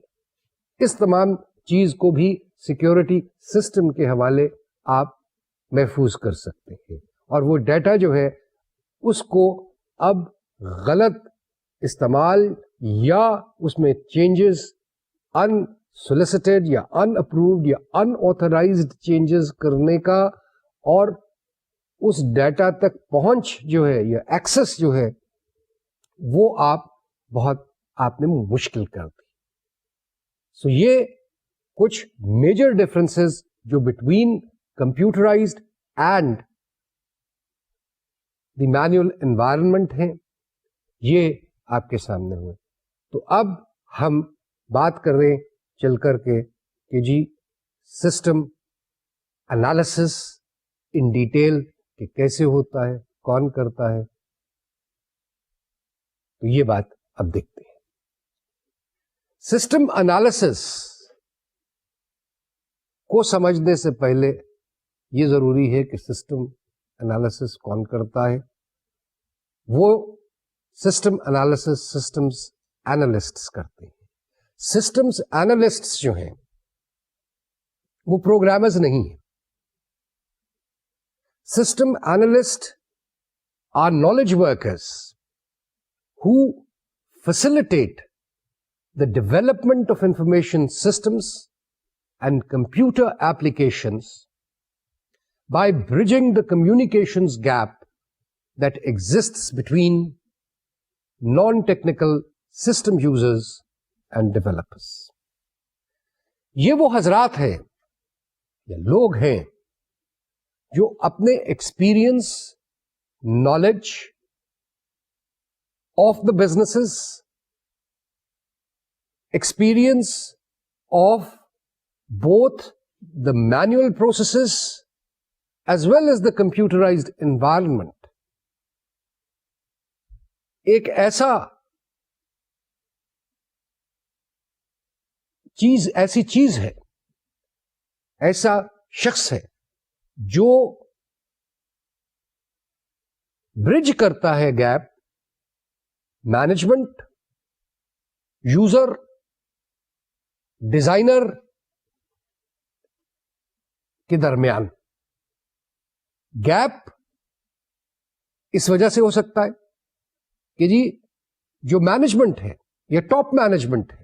اس تمام چیز کو بھی سیکیورٹی سسٹم کے حوالے آپ محفوظ کر سکتے ہیں. اور وہ ڈیٹا جو ہے اس کو اب غلط استعمال یا اس میں چینجز ان سولیسیٹڈ یا ان اپرووڈ یا ان آتھرائزڈ چینجز کرنے کا اور اس ڈیٹا تک پہنچ جو ہے یا ایکسس جو ہے وہ آپ نے مشکل کر دی. سو یہ کچھ میجر ڈفرنسز جو between computerised and the manual environment ہیں یہ آپ کے سامنے ہوئے. تو اب ہم بات کر رہے ہیں چل کر کے کہ جی سسٹم انالیسس ان ڈیٹیل کہ کیسے ہوتا ہے، کون کرتا ہے. تو یہ بات اب دیکھتے ہیں. سسٹم انالیسس کو سمجھنے سے پہلے یہ ضروری ہے کہ سسٹم انالیسس کون کرتا ہے. وہ سسٹم انالیسس سسٹمز اینالسٹس کرتے ہیں. سسٹمز اینالسٹس جو ہیں وہ پروگرامرز نہیں ہیں. System analyst are knowledge workers who facilitate the development of information systems and computer applications by bridging the communications gap that exists between non-technical system users and developers. یہ وہ حضرات ہیں یا لوگ ہیں جو اپنے experience, knowledge of the businesses, experience of both the manual processes as well as the computerized environment. ایک ایسی چیز ہے، ایسا شخص ہے جو برج کرتا ہے گیپ مینجمنٹ، یوزر، ڈیزائنر کے درمیان. گیپ اس وجہ سے ہو سکتا ہے کہ جی جو مینجمنٹ ہے یا ٹاپ مینجمنٹ ہے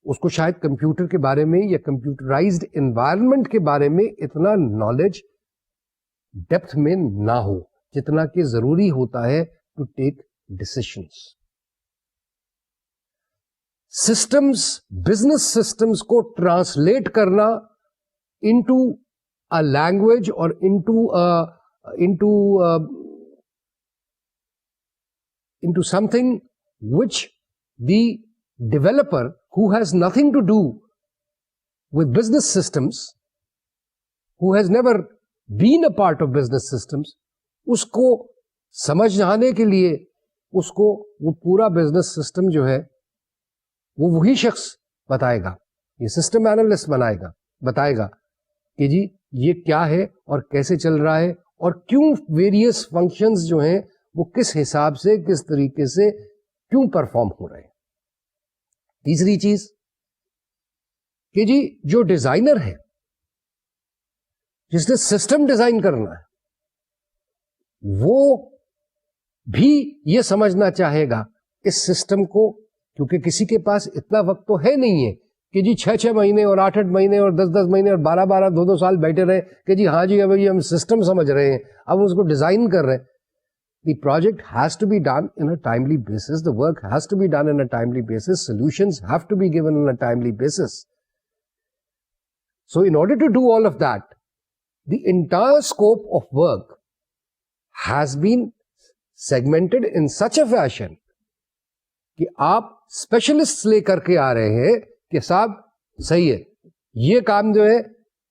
اس کو شاید کمپیوٹر کے بارے میں یا کمپیوٹرائزڈ انوائرمنٹ کے بارے میں اتنا نالج ڈیپتھ میں نہ ہو جتنا کہ ضروری ہوتا ہے to take decisions. Systems, business systems کو ٹرانسلیٹ کرنا into a language or into something which the developer who has nothing to do with business systems, who has never been a part of business systems, اس کو سمجھ آنے کے لیے اس کو وہ پورا بزنس سسٹم جو ہے وہ وہی شخص بتائے گا، یہ سسٹم اینالسٹ بتائے گا کہ جی یہ کیا ہے اور کیسے چل رہا ہے اور کیوں ویریس فنکشنز جو ہیں وہ کس حساب سے کس طریقے سے کیوں پرفارم ہو رہے ہیں. تیسری چیز کہ جی جو ڈیزائنر ہے جس نے سسٹم ڈیزائن کرنا ہے وہ بھی یہ سمجھنا چاہے گا اس سسٹم کو، کیونکہ کسی کے پاس اتنا وقت تو ہے نہیں ہے کہ جی 6 مہینے اور 8 مہینے اور 10 مہینے اور 12 2 سال بیٹھے رہے کہ جی ہاں جی اب یہ ہم سسٹم سمجھ رہے ہیں، اب اس کو ڈیزائن کر رہے ہیں. The project has to be done in a timely basis, the work has to be done in a timely basis, solutions have to be given in a timely basis. So in order to do all of that, the entire scope of work has been segmented in such a fashion کہ آپ specialist لے کر کے آ رہے ہیں کہ صاحب صحیح ہے یہ کام جو ہے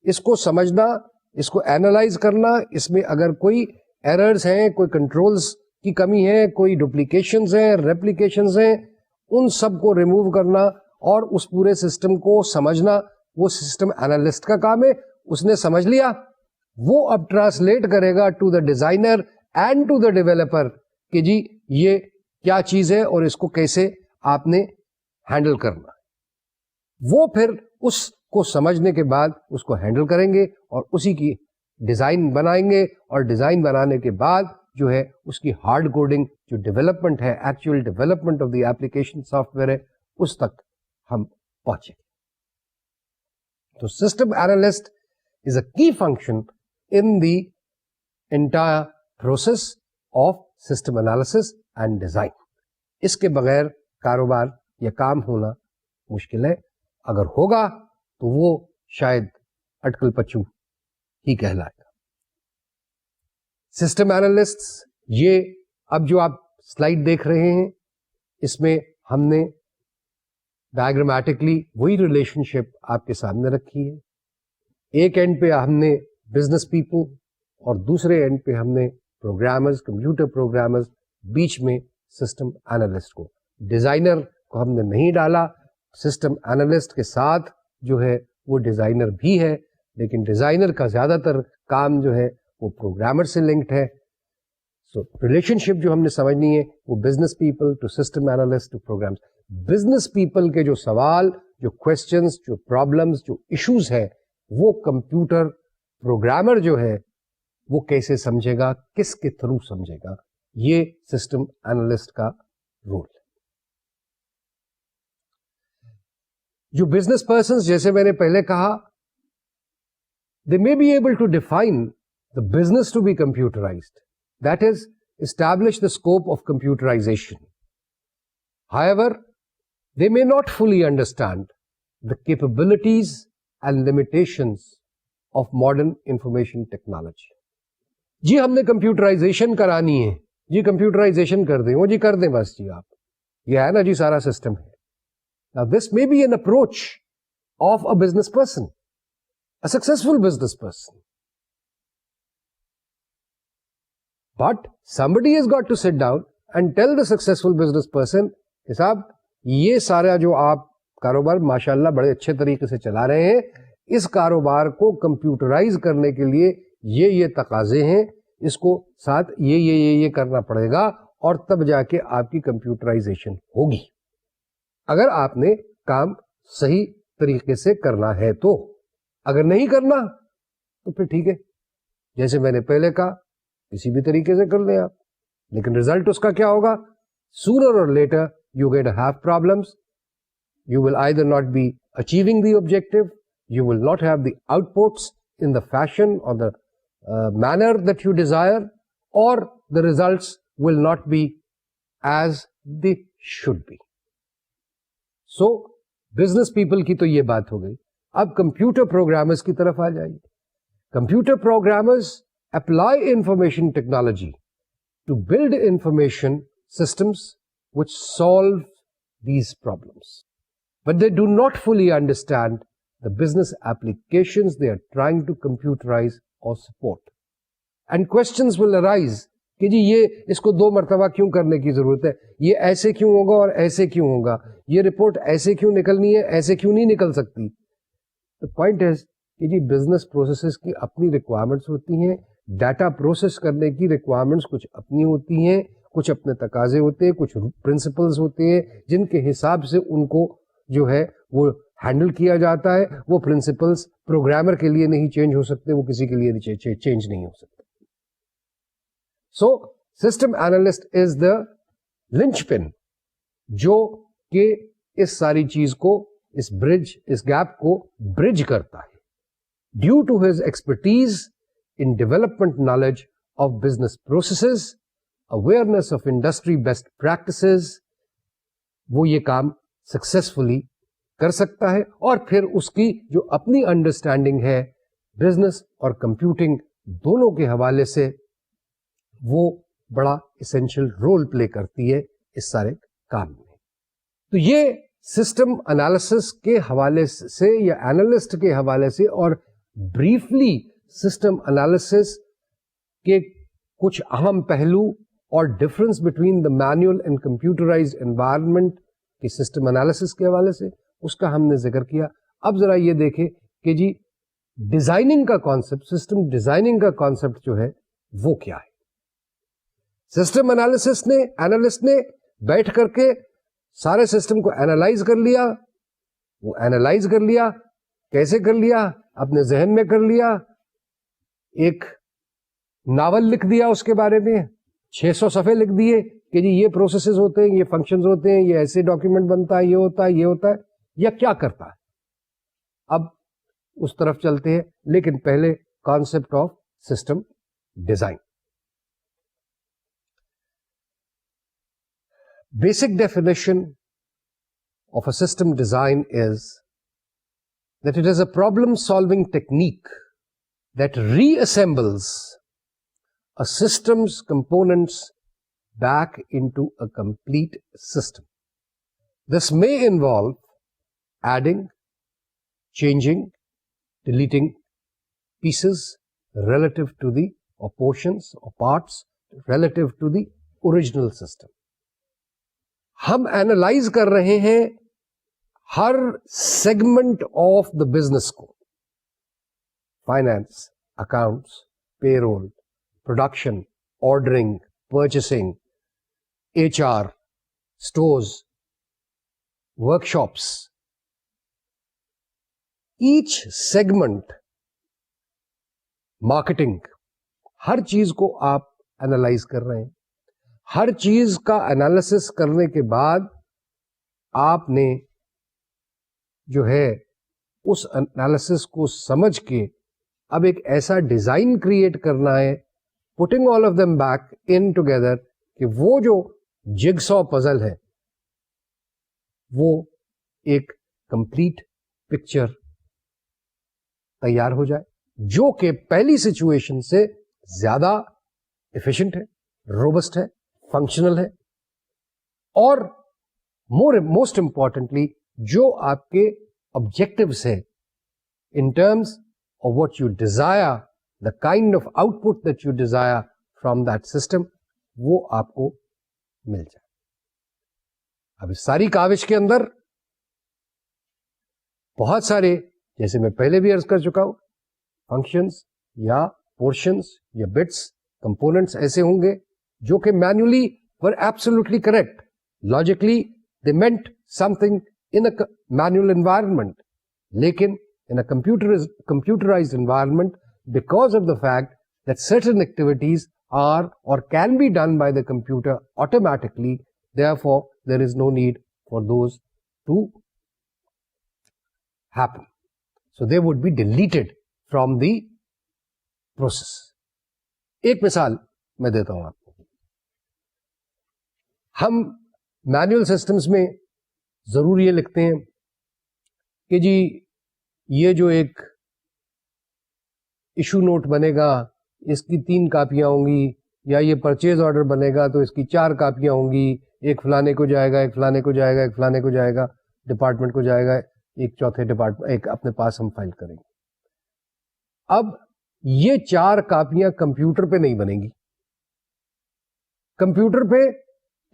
اس کو سمجھنا، اس کو اینالائز کرنا، اس میں اگر کوئی ایررز ہیں، کوئی کنٹرولز کی کمی ہے، کوئی ڈپلیکیشنز ہیں، ریپلیکیشنز ہیں، ان سب کو ریموو کرنا اور اس پورے سسٹم کو سمجھنا وہ سسٹم اینالسٹ کا کام ہے. اس نے سمجھ لیا، وہ اب ٹرانسلیٹ کرے گا to the designer and to the developer کہ جی یہ کیا چیز ہے اور اس کو کیسے آپ نے ہینڈل کرنا. وہ پھر اس کو سمجھنے کے بعد اس کو ہینڈل کریں گے اور اسی کی ڈیزائن بنائیں گے، اور ڈیزائن بنانے کے بعد جو ہے اس کی ہارڈ کوڈنگ جو ڈیولپمنٹ ہے، actual development of the application soft where ہے، اس تک ہم پہنچیں. تو system analyst is a key function in the entire process of system analysis and design. اس کے بغیر کاروبار یا کام ہونا مشکل ہے. اگر ہوگا تو وہ شاید اٹکل پچو ہی کہلائے گا. سسٹم اینالسٹ، یہ اب جو آپ سلائیڈ دیکھ رہے ہیں اس میں ہم نے ڈائگرامیٹکلی وہی ریلیشن شپ آپ کے سامنے رکھی ہے. ایک اینڈ پہ ہم نے بزنس پیپل اور دوسرے اینڈ پہ ہم نے پروگرامرز، کمپیوٹر پروگرامرز، بیچ میں سسٹم اینالسٹ کو. ڈیزائنر کو ہم نے نہیں ڈالا. سسٹم اینالسٹ کے ساتھ جو ہے وہ ڈیزائنر بھی ہے، لیکن ڈیزائنر کا زیادہ تر کام جو ہے وہ پروگرامر سے لنکڈ ہے. سو ریلیشن شپ جو ہم نے سمجھنی ہے وہ business people to system analyst to programs. Business people کے جو سوال، جو کوشچنس، جو پرابلمس، جو ایشوز ہیں وہ کمپیوٹر پروگرامر جو ہے وہ کیسے سمجھے گا، کس کے تھرو سمجھے گا، یہ سسٹم اینالسٹ کا رول ہے. جو بزنس پرسنس، جیسے میں نے پہلے کہا، they may be able to define the business to be computerized. That is, establish the scope of computerization. However, they may not fully understand the capabilities and limitations of modern information technology. جی ہم نے computerisation کرانی ہے، جی computerisation کر دیں، وہ جی کر دیں بس جی آپ، یہ ہے نا جی سارا سسٹم ہے. Now this may be an approach of a business person, a successful business person. But somebody has got to sit down and tell the successful business person کہ صاحب یہ سارا جو آپ کاروبار ماشاءاللہ بڑے اچھے طریقے سے چلا رہے ہیں، اس کاروبار کو کمپیوٹرائز کرنے کے لیے یہ تقاضے ہیں، اس کو ساتھ یہ کرنا پڑے گا اور تب جا کے آپ کی کمپیوٹرائزیشن ہوگی. اگر آپ نے کام صحیح طریقے سے کرنا ہے تو. اگر نہیں کرنا تو پھر ٹھیک ہے، جیسے میں نے پہلے کہا کسی بھی طریقے سے کر لیں آپ, لیکن ریزلٹ اس کا کیا ہوگا, sooner or later you're going to have problems. You will either not be achieving the objective, you will not have the outputs in the fashion or the manner that you desire, or the results will not be as they should be. So business people کی تو یہ بات ہو گئی. اب computer programmers کی طرف آ جائیے. Computer programmers apply information technology to build information systems which solve these problems. But they do not fully understand the business applications they are trying to computerize or support. And questions will arise کہ جی یہ اس کو 2 مرتبہ کیوں کرنے کی ضرورت ہے, یہ ایسے کیوں ہوگا اور ایسے کیوں ہوگا, یہ رپورٹ ایسے کیوں نکلنی ہے, ایسے کیوں نہیں نکل سکتی. The point is کہ جی بزنس پروسیسز کی اپنی ریکوائرمنٹس ہوتی ہیں, ڈیٹا پروسیس کرنے کی ریکوائرمنٹس کچھ اپنی ہوتی ہیں, کچھ اپنے تقاضے ہوتے ہیں, کچھ پرنسپلز ہوتے ہیں جن کے حساب سے ان کو جو ہے وہ ہینڈل کیا جاتا ہے. وہ پرنسپلز پروگرامر کے لیے نہیں چینج ہو سکتے, وہ کسی کے لیے چینج نہیں ہو سکتے. So system analyst is the lunch پن جو کہ اس ساری چیز کو, اس گیپ کو برج کرتا ہے. Due to his expertise in development knowledge of business processes, awareness of industry best practices, وہ یہ کام سکسیسفلی کر سکتا ہے. اور پھر اس کی جو اپنی انڈرسٹینڈنگ ہے بزنس اور کمپیوٹنگ دونوں کے حوالے سے, وہ بڑا اسینشیل رول پلے کرتی ہے اس سارے کام میں. تو یہ سسٹم انالیسس کے حوالے سے یا اینالسٹ کے حوالے سے, اور بریفلی سسٹم انالیسس کے کچھ اہم پہلو اور difference between the manual and computerised environment کے سسٹم انالیسس کے حوالے سے اس کا ہم نے ذکر کیا. اب ذرا یہ دیکھیں کہ جی ڈیزائننگ کا کانسیپٹ, سسٹم ڈیزائننگ کا کانسیپٹ جو ہے وہ کیا ہے. سسٹم اینالسٹ نے بیٹھ کر کے سارے سسٹم کو اینالائز کر لیا. وہ اینالائز کر لیا, کیسے کر لیا, اپنے ذہن میں کر لیا, ایک ناول لکھ دیا اس کے بارے میں, 600 صفحے لکھ دیے کہ جی یہ پروسیسز ہوتے ہیں, یہ فنکشنز ہوتے ہیں, یہ ایسے ڈاکیومنٹ بنتا ہے, یہ ہوتا ہے, یہ ہوتا ہے, یا کیا کرتا ہے. اب اس طرف چلتے ہیں, لیکن پہلے concept of system design. Basic definition of a system design is that it is a problem solving technique that reassembles a system's components back into a complete system. This may involve adding, changing, deleting pieces relative to the, or portions or parts relative to the original system. ہم analyse کر رہے ہیں ہر segment of the business کو, finance, accounts, payroll, production, ordering, purchasing, HR, stores, workshops. Each segment, marketing, ہر چیز کو آپ اینالائز کر رہے ہیں. ہر چیز کا انالیسس کرنے کے بعد آپ نے جو ہے اس انالیسس کو سمجھ کے اب ایک ایسا ڈیزائن کریٹ کرنا ہے, putting all of them back in together, کہ وہ جو جگسا پزل ہے وہ ایک کمپلیٹ پکچر تیار ہو جائے, جو کہ پہلی سچویشن سے زیادہ ایفیشنٹ ہے, روبسٹ ہے, فنکشنل ہے, اور موسٹ امپورٹنٹلی جو آپ کے آبجیکٹوس ہے in terms of what you desire, the kind of out put that you desire from that system, وہ آپ کو مل جائے. اب اس ساری کاوش کے اندر بہت سارے, جیسے میں پہلے بھی عرض کر چکا ہوں, فنکشنز یا پورشنز یا بٹس, کمپوننٹس ایسے ہوں گے جو کہ manually were absolutely correct. Logically, they meant something in a manual environment. لیکن in a computerized environment, because of the fact that certain activities are or can be done by the computer automatically, therefore there is no need for those to happen. So they would be deleted from the process. ایک مثال میں دیتا ہوں آپ کو. ہم Manuel systems میں ضرور یہ لکھتے ہیں کہ جی یہ جو ایک ایشو نوٹ بنے گا اس کی 3 کاپیاں ہوں گی, یا یہ پرچیز آرڈر بنے گا تو اس کی 4 کاپیاں ہوں گی, ایک فلانے کو جائے گا, ایک فلانے کو جائے گا, ایک فلانے کو جائے گا, ڈپارٹمنٹ کو جائے گا, ایک چوتھے ڈپارٹمنٹ ایک اپنے پاس ہم فائل کریں گے. اب یہ 4 کاپیاں کمپیوٹر پہ نہیں بنیں گی. کمپیوٹر پہ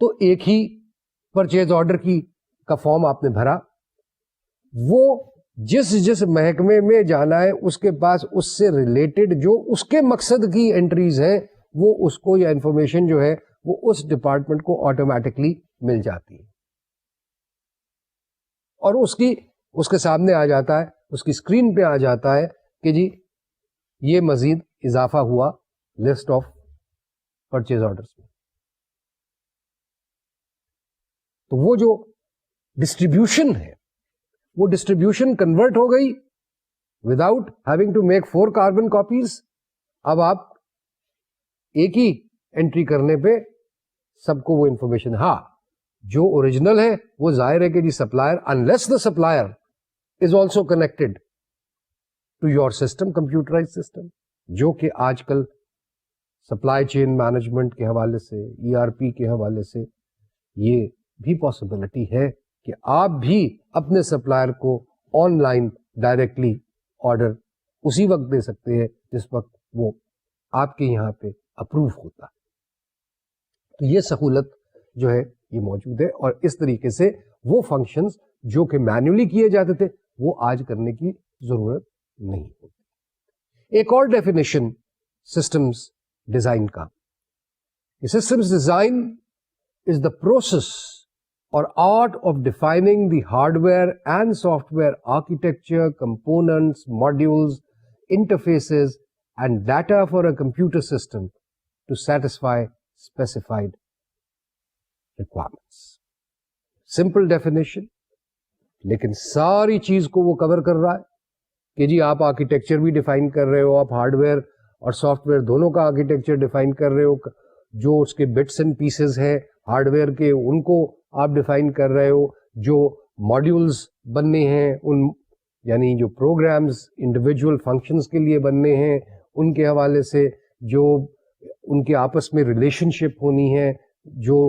تو ایک ہی پرچیز آرڈر کی کا فارم آپ نے بھرا, وہ جس محکمے میں جانا ہے اس کے پاس اس سے ریلیٹڈ جو اس کے مقصد کی انٹریز ہیں وہ اس کو یا انفارمیشن جو ہے وہ اس ڈپارٹمنٹ کو آٹومیٹکلی مل جاتی ہے, اور اس کے سامنے آ جاتا ہے, اس کی اسکرین پہ آ جاتا ہے کہ جی یہ مزید اضافہ ہوا لسٹ آف پرچیز آرڈرس میں. تو وہ جو ڈسٹریبیوشن ہے وہ ڈسٹریبیوشن کنورٹ ہو گئی without having to make 4 carbon copies. اب آپ ایک ہی انٹری کرنے پہ سب کو وہ انفارمیشن, ہاں جو اوریجنل ہے وہ ظاہر ہے کہ جی supplier, unless the supplier is also connected to your system, computerize system, جو کہ آج کل سپلائی چین مینجمنٹ کے حوالے سے, ERP کے حوالے سے یہ بھی پاسبلٹی ہے کہ آپ بھی اپنے سپلائر کو آن لائن ڈائریکٹلی آرڈر اسی وقت دے سکتے ہیں جس وقت وہ آپ کے یہاں پہ اپروو ہوتا ہے. تو یہ سہولت جو ہے یہ موجود ہے, اور اس طریقے سے وہ فنکشنز جو کہ مینولی کیے جاتے تھے وہ آج کرنے کی ضرورت نہیں ہوتی. ایک اور ڈیفینیشن سسٹمز ڈیزائن کا, systems design is the process or art of defining the hardware and software architecture, components, modules, interfaces, and data for a computer system to satisfy specified requirements. Simple definition, لیکن ساری چیز کو وہ کور کر رہا ہے کہ جی آپ آرکیٹیکچر بھی ڈیفائن کر رہے ہو, آپ ہارڈ ویئر اور سافٹ ویئر دونوں کا آرکیٹیکچر ڈیفائن کر رہے ہو, جو اس کے بٹس اینڈ پیسز ہیں ہارڈ ویئر کے ان کو آپ ڈیفائن کر رہے ہو, جو ماڈیولز بننے ہیں ان یعنی جو پروگرامز انڈیویجول فنکشنز کے لیے بننے ہیں ان کے حوالے سے, جو ان کے آپس میں ریلیشن شپ ہونی ہے, جو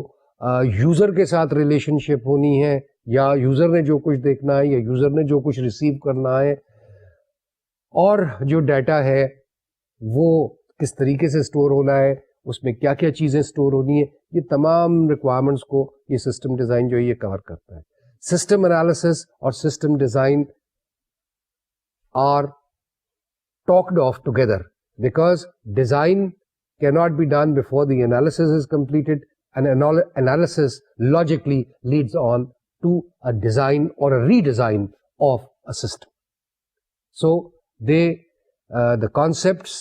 یوزر کے ساتھ ریلیشن شپ ہونی ہے, یا یوزر نے جو کچھ دیکھنا ہے یا یوزر نے جو کچھ ریسیو کرنا ہے, اور جو ڈیٹا ہے وہ کس طریقے سے اسٹور ہونا ہے, اس میں کیا کیا چیزیں اسٹور ہونی ہے, یہ تمام ریکوائرمنٹس کو یہ سسٹم ڈیزائن جو ہے یہ کور کرتا ہے. سسٹم انالیسس اور system design are talked of together because design can not be done before the analysis is completed, and analysis logically leads on to a design or a redesign of a system. So the concepts,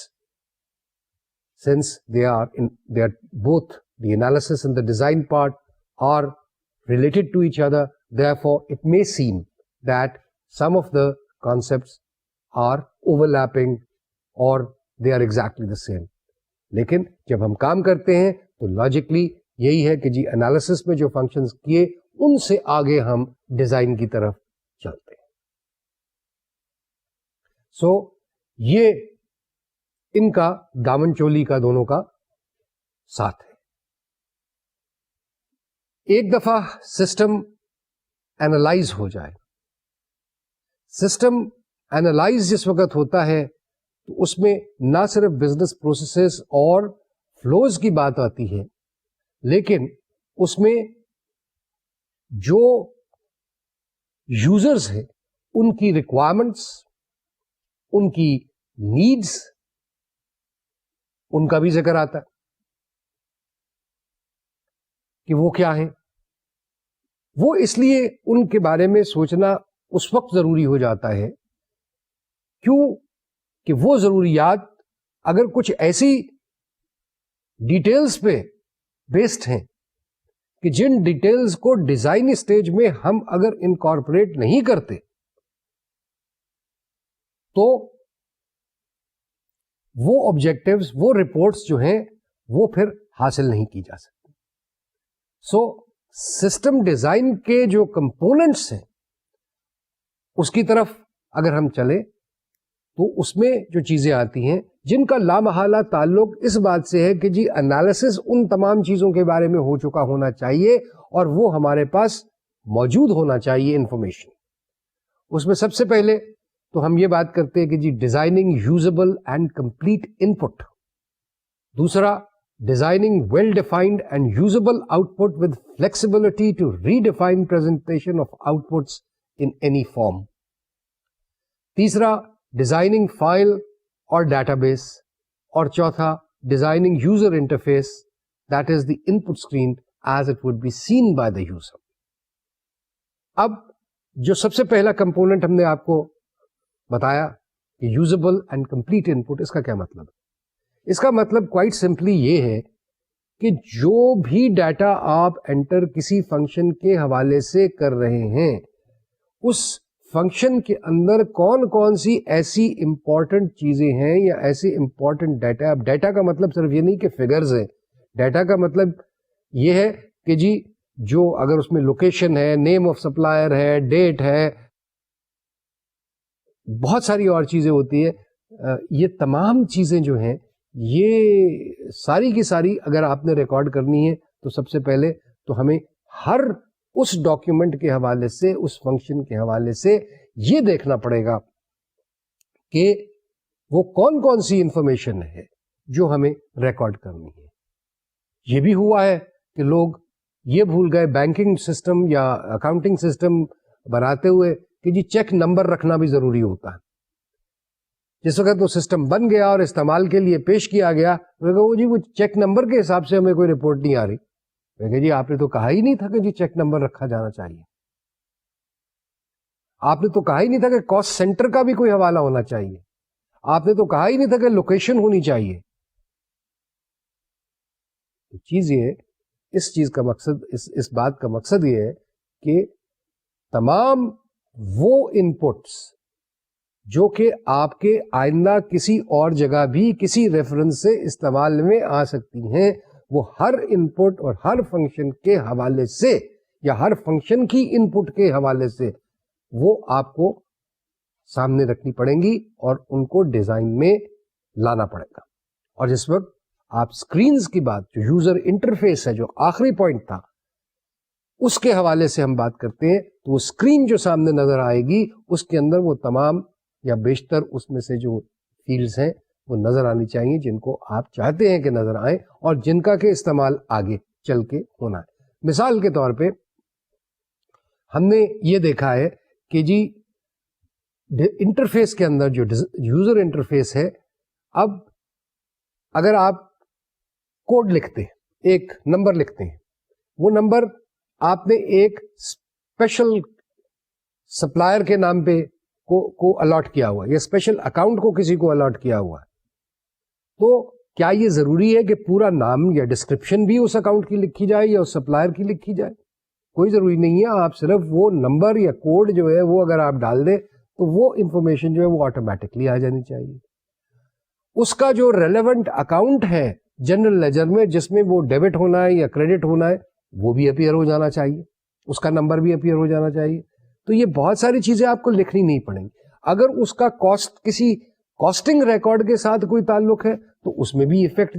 since they are both the analysis and the design part are related to each other, therefore it may seem that some of the concepts are overlapping or they are exactly the same. لیکن جب ہم کام کرتے ہیں تو logically یہی ہے کہ جی analysis میں جو فنکشنز کیے ان سے آگے ہم ڈیزائن کی طرف چلتے ہیں. سو یہ ان کا دامن چولی کا دونوں کا ساتھ ہے. ایک دفعہ سسٹم اینالائز ہو جائے, سسٹم اینالائز جس وقت ہوتا ہے تو اس میں نہ صرف بزنس پروسیسز اور فلوز کی بات آتی ہے, لیکن اس میں جو یوزرز ہیں ان کی ریکوائرمنٹس, ان کی نیڈس, ان کا بھی ذکر آتا ہے کہ وہ کیا ہیں. وہ اس لیے ان کے بارے میں سوچنا اس وقت ضروری ہو جاتا ہے کیوں کہ وہ ضروریات اگر کچھ ایسی ڈیٹیلز پہ بیسڈ ہیں کہ جن ڈیٹیلز کو ڈیزائن اسٹیج میں ہم اگر انکارپوریٹ نہیں کرتے تو وہ آبجیکٹیوز، وہ رپورٹس جو ہیں وہ پھر حاصل نہیں کی جا سکتی. سو سسٹم ڈیزائن کے جو کمپوننٹس ہیں اس کی طرف اگر ہم چلیں تو اس میں جو چیزیں آتی ہیں جن کا لامحالہ تعلق اس بات سے ہے کہ جی انالیسس ان تمام چیزوں کے بارے میں ہو چکا ہونا چاہیے اور وہ ہمارے پاس موجود ہونا چاہیے انفارمیشن. اس میں سب سے پہلے تو ہم یہ بات کرتے ہیں کہ جی designing usable and complete input. دوسرا designing well defined and usable output with flexibility to redefine presentation of outputs in any form. تیسرا designing file or database. اور چوتھا designing user interface that is the input screen as it would be seen by the user. اب جو سب سے پہلا component ہم نے آپ کو بتایا کہ یوزبل اینڈ کمپلیٹ ان پٹ، اس کا کیا مطلب ہے؟ اس کا مطلب کوائٹ سمپلی یہ ہے کہ جو بھی ڈیٹا آپ انٹر کسی فنکشن کے حوالے سے کر رہے ہیں اس فنکشن کے اندر کون کون سی ایسی امپورٹنٹ چیزیں ہیں یا ایسے امپورٹنٹ ڈیٹا. اب ڈیٹا کا مطلب صرف یہ نہیں کہ فگرز ہیں، ڈیٹا کا مطلب یہ ہے کہ جی جو اگر اس میں لوکیشن ہے، نیم آف سپلائر ہے، ڈیٹ ہے، بہت ساری اور چیزیں ہوتی ہیں. یہ تمام چیزیں جو ہیں یہ ساری کی ساری اگر آپ نے ریکارڈ کرنی ہے تو سب سے پہلے تو ہمیں ہر اس ڈاکیومنٹ کے حوالے سے، اس فنکشن کے حوالے سے یہ دیکھنا پڑے گا کہ وہ کون کون سی انفارمیشن ہے جو ہمیں ریکارڈ کرنی ہے. یہ بھی ہوا ہے کہ لوگ یہ بھول گئے بینکنگ سسٹم یا اکاؤنٹنگ سسٹم بناتے ہوئے کہ جی چیک نمبر رکھنا بھی ضروری ہوتا ہے. جس وقت وہ سسٹم بن گیا اور استعمال کے لیے پیش کیا گیا وہ جی وہ چیک نمبر کے حساب سے ہمیں کوئی رپورٹ نہیں آ رہی. جی آپ نے تو کہا ہی نہیں تھا کہ جی چیک نمبر رکھا جانا چاہیے. آپ نے تو کہا ہی نہیں تھا کہ کاسٹ سینٹر کا بھی کوئی حوالہ ہونا چاہیے. آپ نے تو کہا ہی نہیں تھا کہ لوکیشن ہونی چاہیے. چیز یہ اس چیز کا مقصد اس بات کا مقصد یہ ہے کہ تمام وہ ان پٹس جو کہ آپ کے آئندہ کسی اور جگہ بھی کسی ریفرنس سے استعمال میں آ سکتی ہیں، وہ ہر ان پٹ اور ہر فنکشن کے حوالے سے یا ہر فنکشن کی ان پٹ کے حوالے سے وہ آپ کو سامنے رکھنی پڑیں گی اور ان کو ڈیزائن میں لانا پڑے گا. اور جس وقت آپ اسکرینز کی بات، جو یوزر انٹرفیس ہے، جو آخری پوائنٹ تھا، اس کے حوالے سے ہم بات کرتے ہیں تو وہ اسکرین جو سامنے نظر آئے گی اس کے اندر وہ تمام یا بیشتر اس میں سے جو فیلڈز ہیں وہ نظر آنی چاہیے جن کو آپ چاہتے ہیں کہ نظر آئیں اور جن کا کہ استعمال آگے چل کے ہونا ہے. مثال کے طور پہ ہم نے یہ دیکھا ہے کہ جی انٹرفیس کے اندر جو یوزر انٹرفیس ہے، اب اگر آپ کوڈ لکھتے ہیں، ایک نمبر لکھتے ہیں، وہ نمبر آپ نے ایک اسپیشل سپلائر کے نام پہ کو الاٹ کیا ہوا ہے یا اسپیشل اکاؤنٹ کو کسی کو الاٹ کیا ہوا ہے، تو کیا یہ ضروری ہے کہ پورا نام یا ڈسکرپشن بھی اس اکاؤنٹ کی لکھی جائے یا اس سپلائر کی لکھی جائے؟ کوئی ضروری نہیں ہے. آپ صرف وہ نمبر یا کوڈ جو ہے وہ اگر آپ ڈال دیں تو وہ انفارمیشن جو ہے وہ آٹومیٹکلی آ جانی چاہیے. اس کا جو ریلیونٹ اکاؤنٹ ہے جنرل لیجر میں جس میں وہ ڈیبٹ ہونا ہے یا کریڈٹ ہونا ہے وہ بھی اپیئر ہو جانا چاہیے، اس کا نمبر بھی اپیئر ہو جانا چاہیے. تو یہ بہت ساری چیزیں آپ کو لکھنی نہیں پڑیں گی. اگر اس کا کاسٹ کسی کاسٹنگ ریکارڈ کے ساتھ کوئی تعلق ہے تو اس میں بھی افیکٹ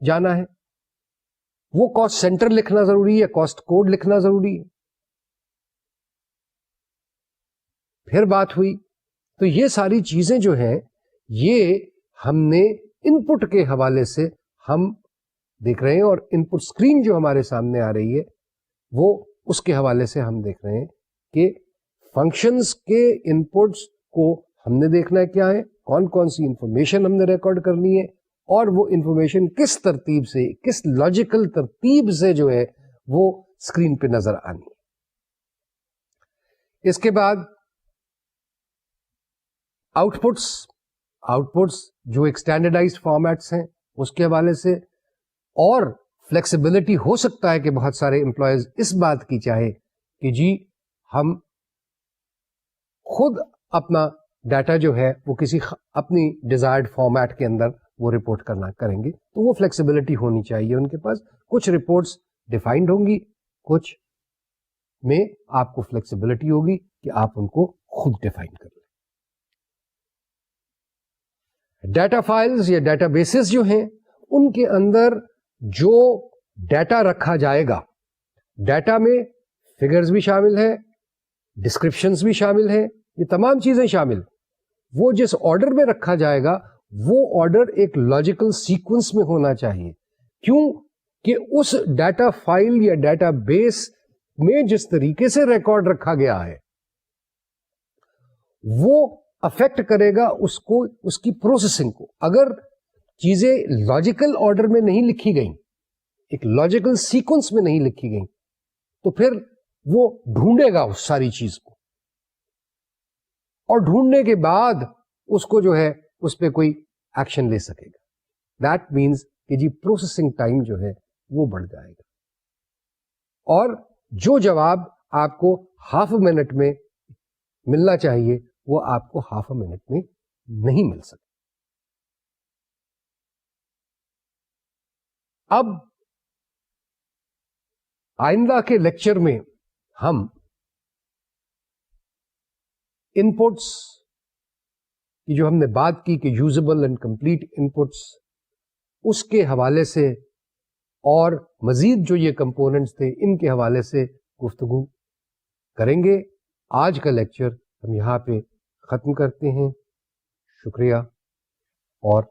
جانا ہے. وہ کاسٹ سینٹر لکھنا ضروری ہے، کاسٹ کوڈ لکھنا ضروری ہے. پھر بات ہوئی تو یہ ساری چیزیں جو ہیں یہ ہم نے ان پٹ کے حوالے سے ہم دیکھ رہے ہیں اور ان پٹ اسکرین جو ہمارے سامنے آ رہی ہے وہ اس کے حوالے سے ہم دیکھ رہے ہیں کہ فنکشنز کے ان پٹس کو ہم نے دیکھنا ہے کیا ہے، کون کون سی انفارمیشن ہم نے ریکارڈ کرنی ہے اور وہ انفارمیشن کس ترتیب سے، کس لاجیکل ترتیب سے جو ہے وہ اسکرین پہ نظر آنی ہے. اس کے بعد آؤٹ پٹس. آؤٹ پٹس جو ایک اسٹینڈرڈائزڈ فارمیٹس ہیں اس کے حوالے سے, اور فلیکسیبلٹی ہو سکتا ہے کہ بہت سارے امپلائیز اس بات کی چاہے کہ جی ہم خود اپنا ڈیٹا جو ہے وہ کسی اپنی ڈیزائرڈ فارمیٹ کے اندر وہ رپورٹ کریں گے, تو وہ فلیکسیبلٹی ہونی چاہیے ان کے پاس. کچھ رپورٹس ڈیفائنڈ ہوں گی, کچھ میں آپ کو فلیکسیبلٹی ہوگی کہ آپ ان کو خود ڈیفائن کر لیں. ڈیٹا فائلز یا ڈیٹا بیسز جو ہیں ان کے اندر جو ڈیٹا رکھا جائے گا, ڈیٹا میں فگرز بھی شامل ہیں, ڈسکرپشنز بھی شامل ہیں, یہ تمام چیزیں شامل. وہ جس آرڈر میں رکھا جائے گا وہ آرڈر ایک لاجیکل سیکوینس میں ہونا چاہیے. کیوں کہ اس ڈیٹا فائل یا ڈیٹا بیس میں جس طریقے سے ریکارڈ رکھا گیا ہے وہ افیکٹ کرے گا اس کو, اس کی پروسیسنگ کو. اگر چیزیں لاجیکل آرڈر میں نہیں لکھی گئیں, ایک لاجیکل سیکوینس میں نہیں لکھی گئیں, تو پھر وہ ڈھونڈے گا اس ساری چیز کو, اور ڈھونڈنے کے بعد اس کو جو ہے اس پہ کوئی ایکشن لے سکے گا. دیٹ مینس کہ جی پروسیسنگ ٹائم جو ہے وہ بڑھ جائے گا, اور جو جواب آپ کو ہاف اے منٹ میں ملنا چاہیے وہ آپ کو ہاف اے منٹ میں نہیں مل سکتا. اب آئندہ کے لیکچر میں ہم ان پٹس کی جو ہم نے بات کی کہ یوزبل اینڈ کمپلیٹ ان پٹس, اس کے حوالے سے اور مزید جو یہ کمپوننٹس تھے ان کے حوالے سے گفتگو کریں گے. آج کا لیکچر ہم یہاں پہ ختم کرتے ہیں. شکریہ اور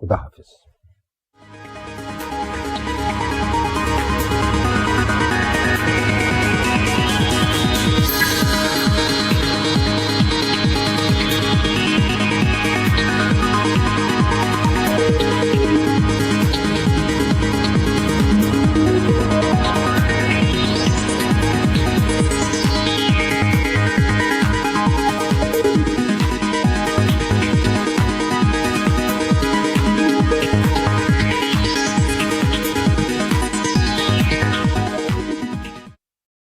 خدا حافظ.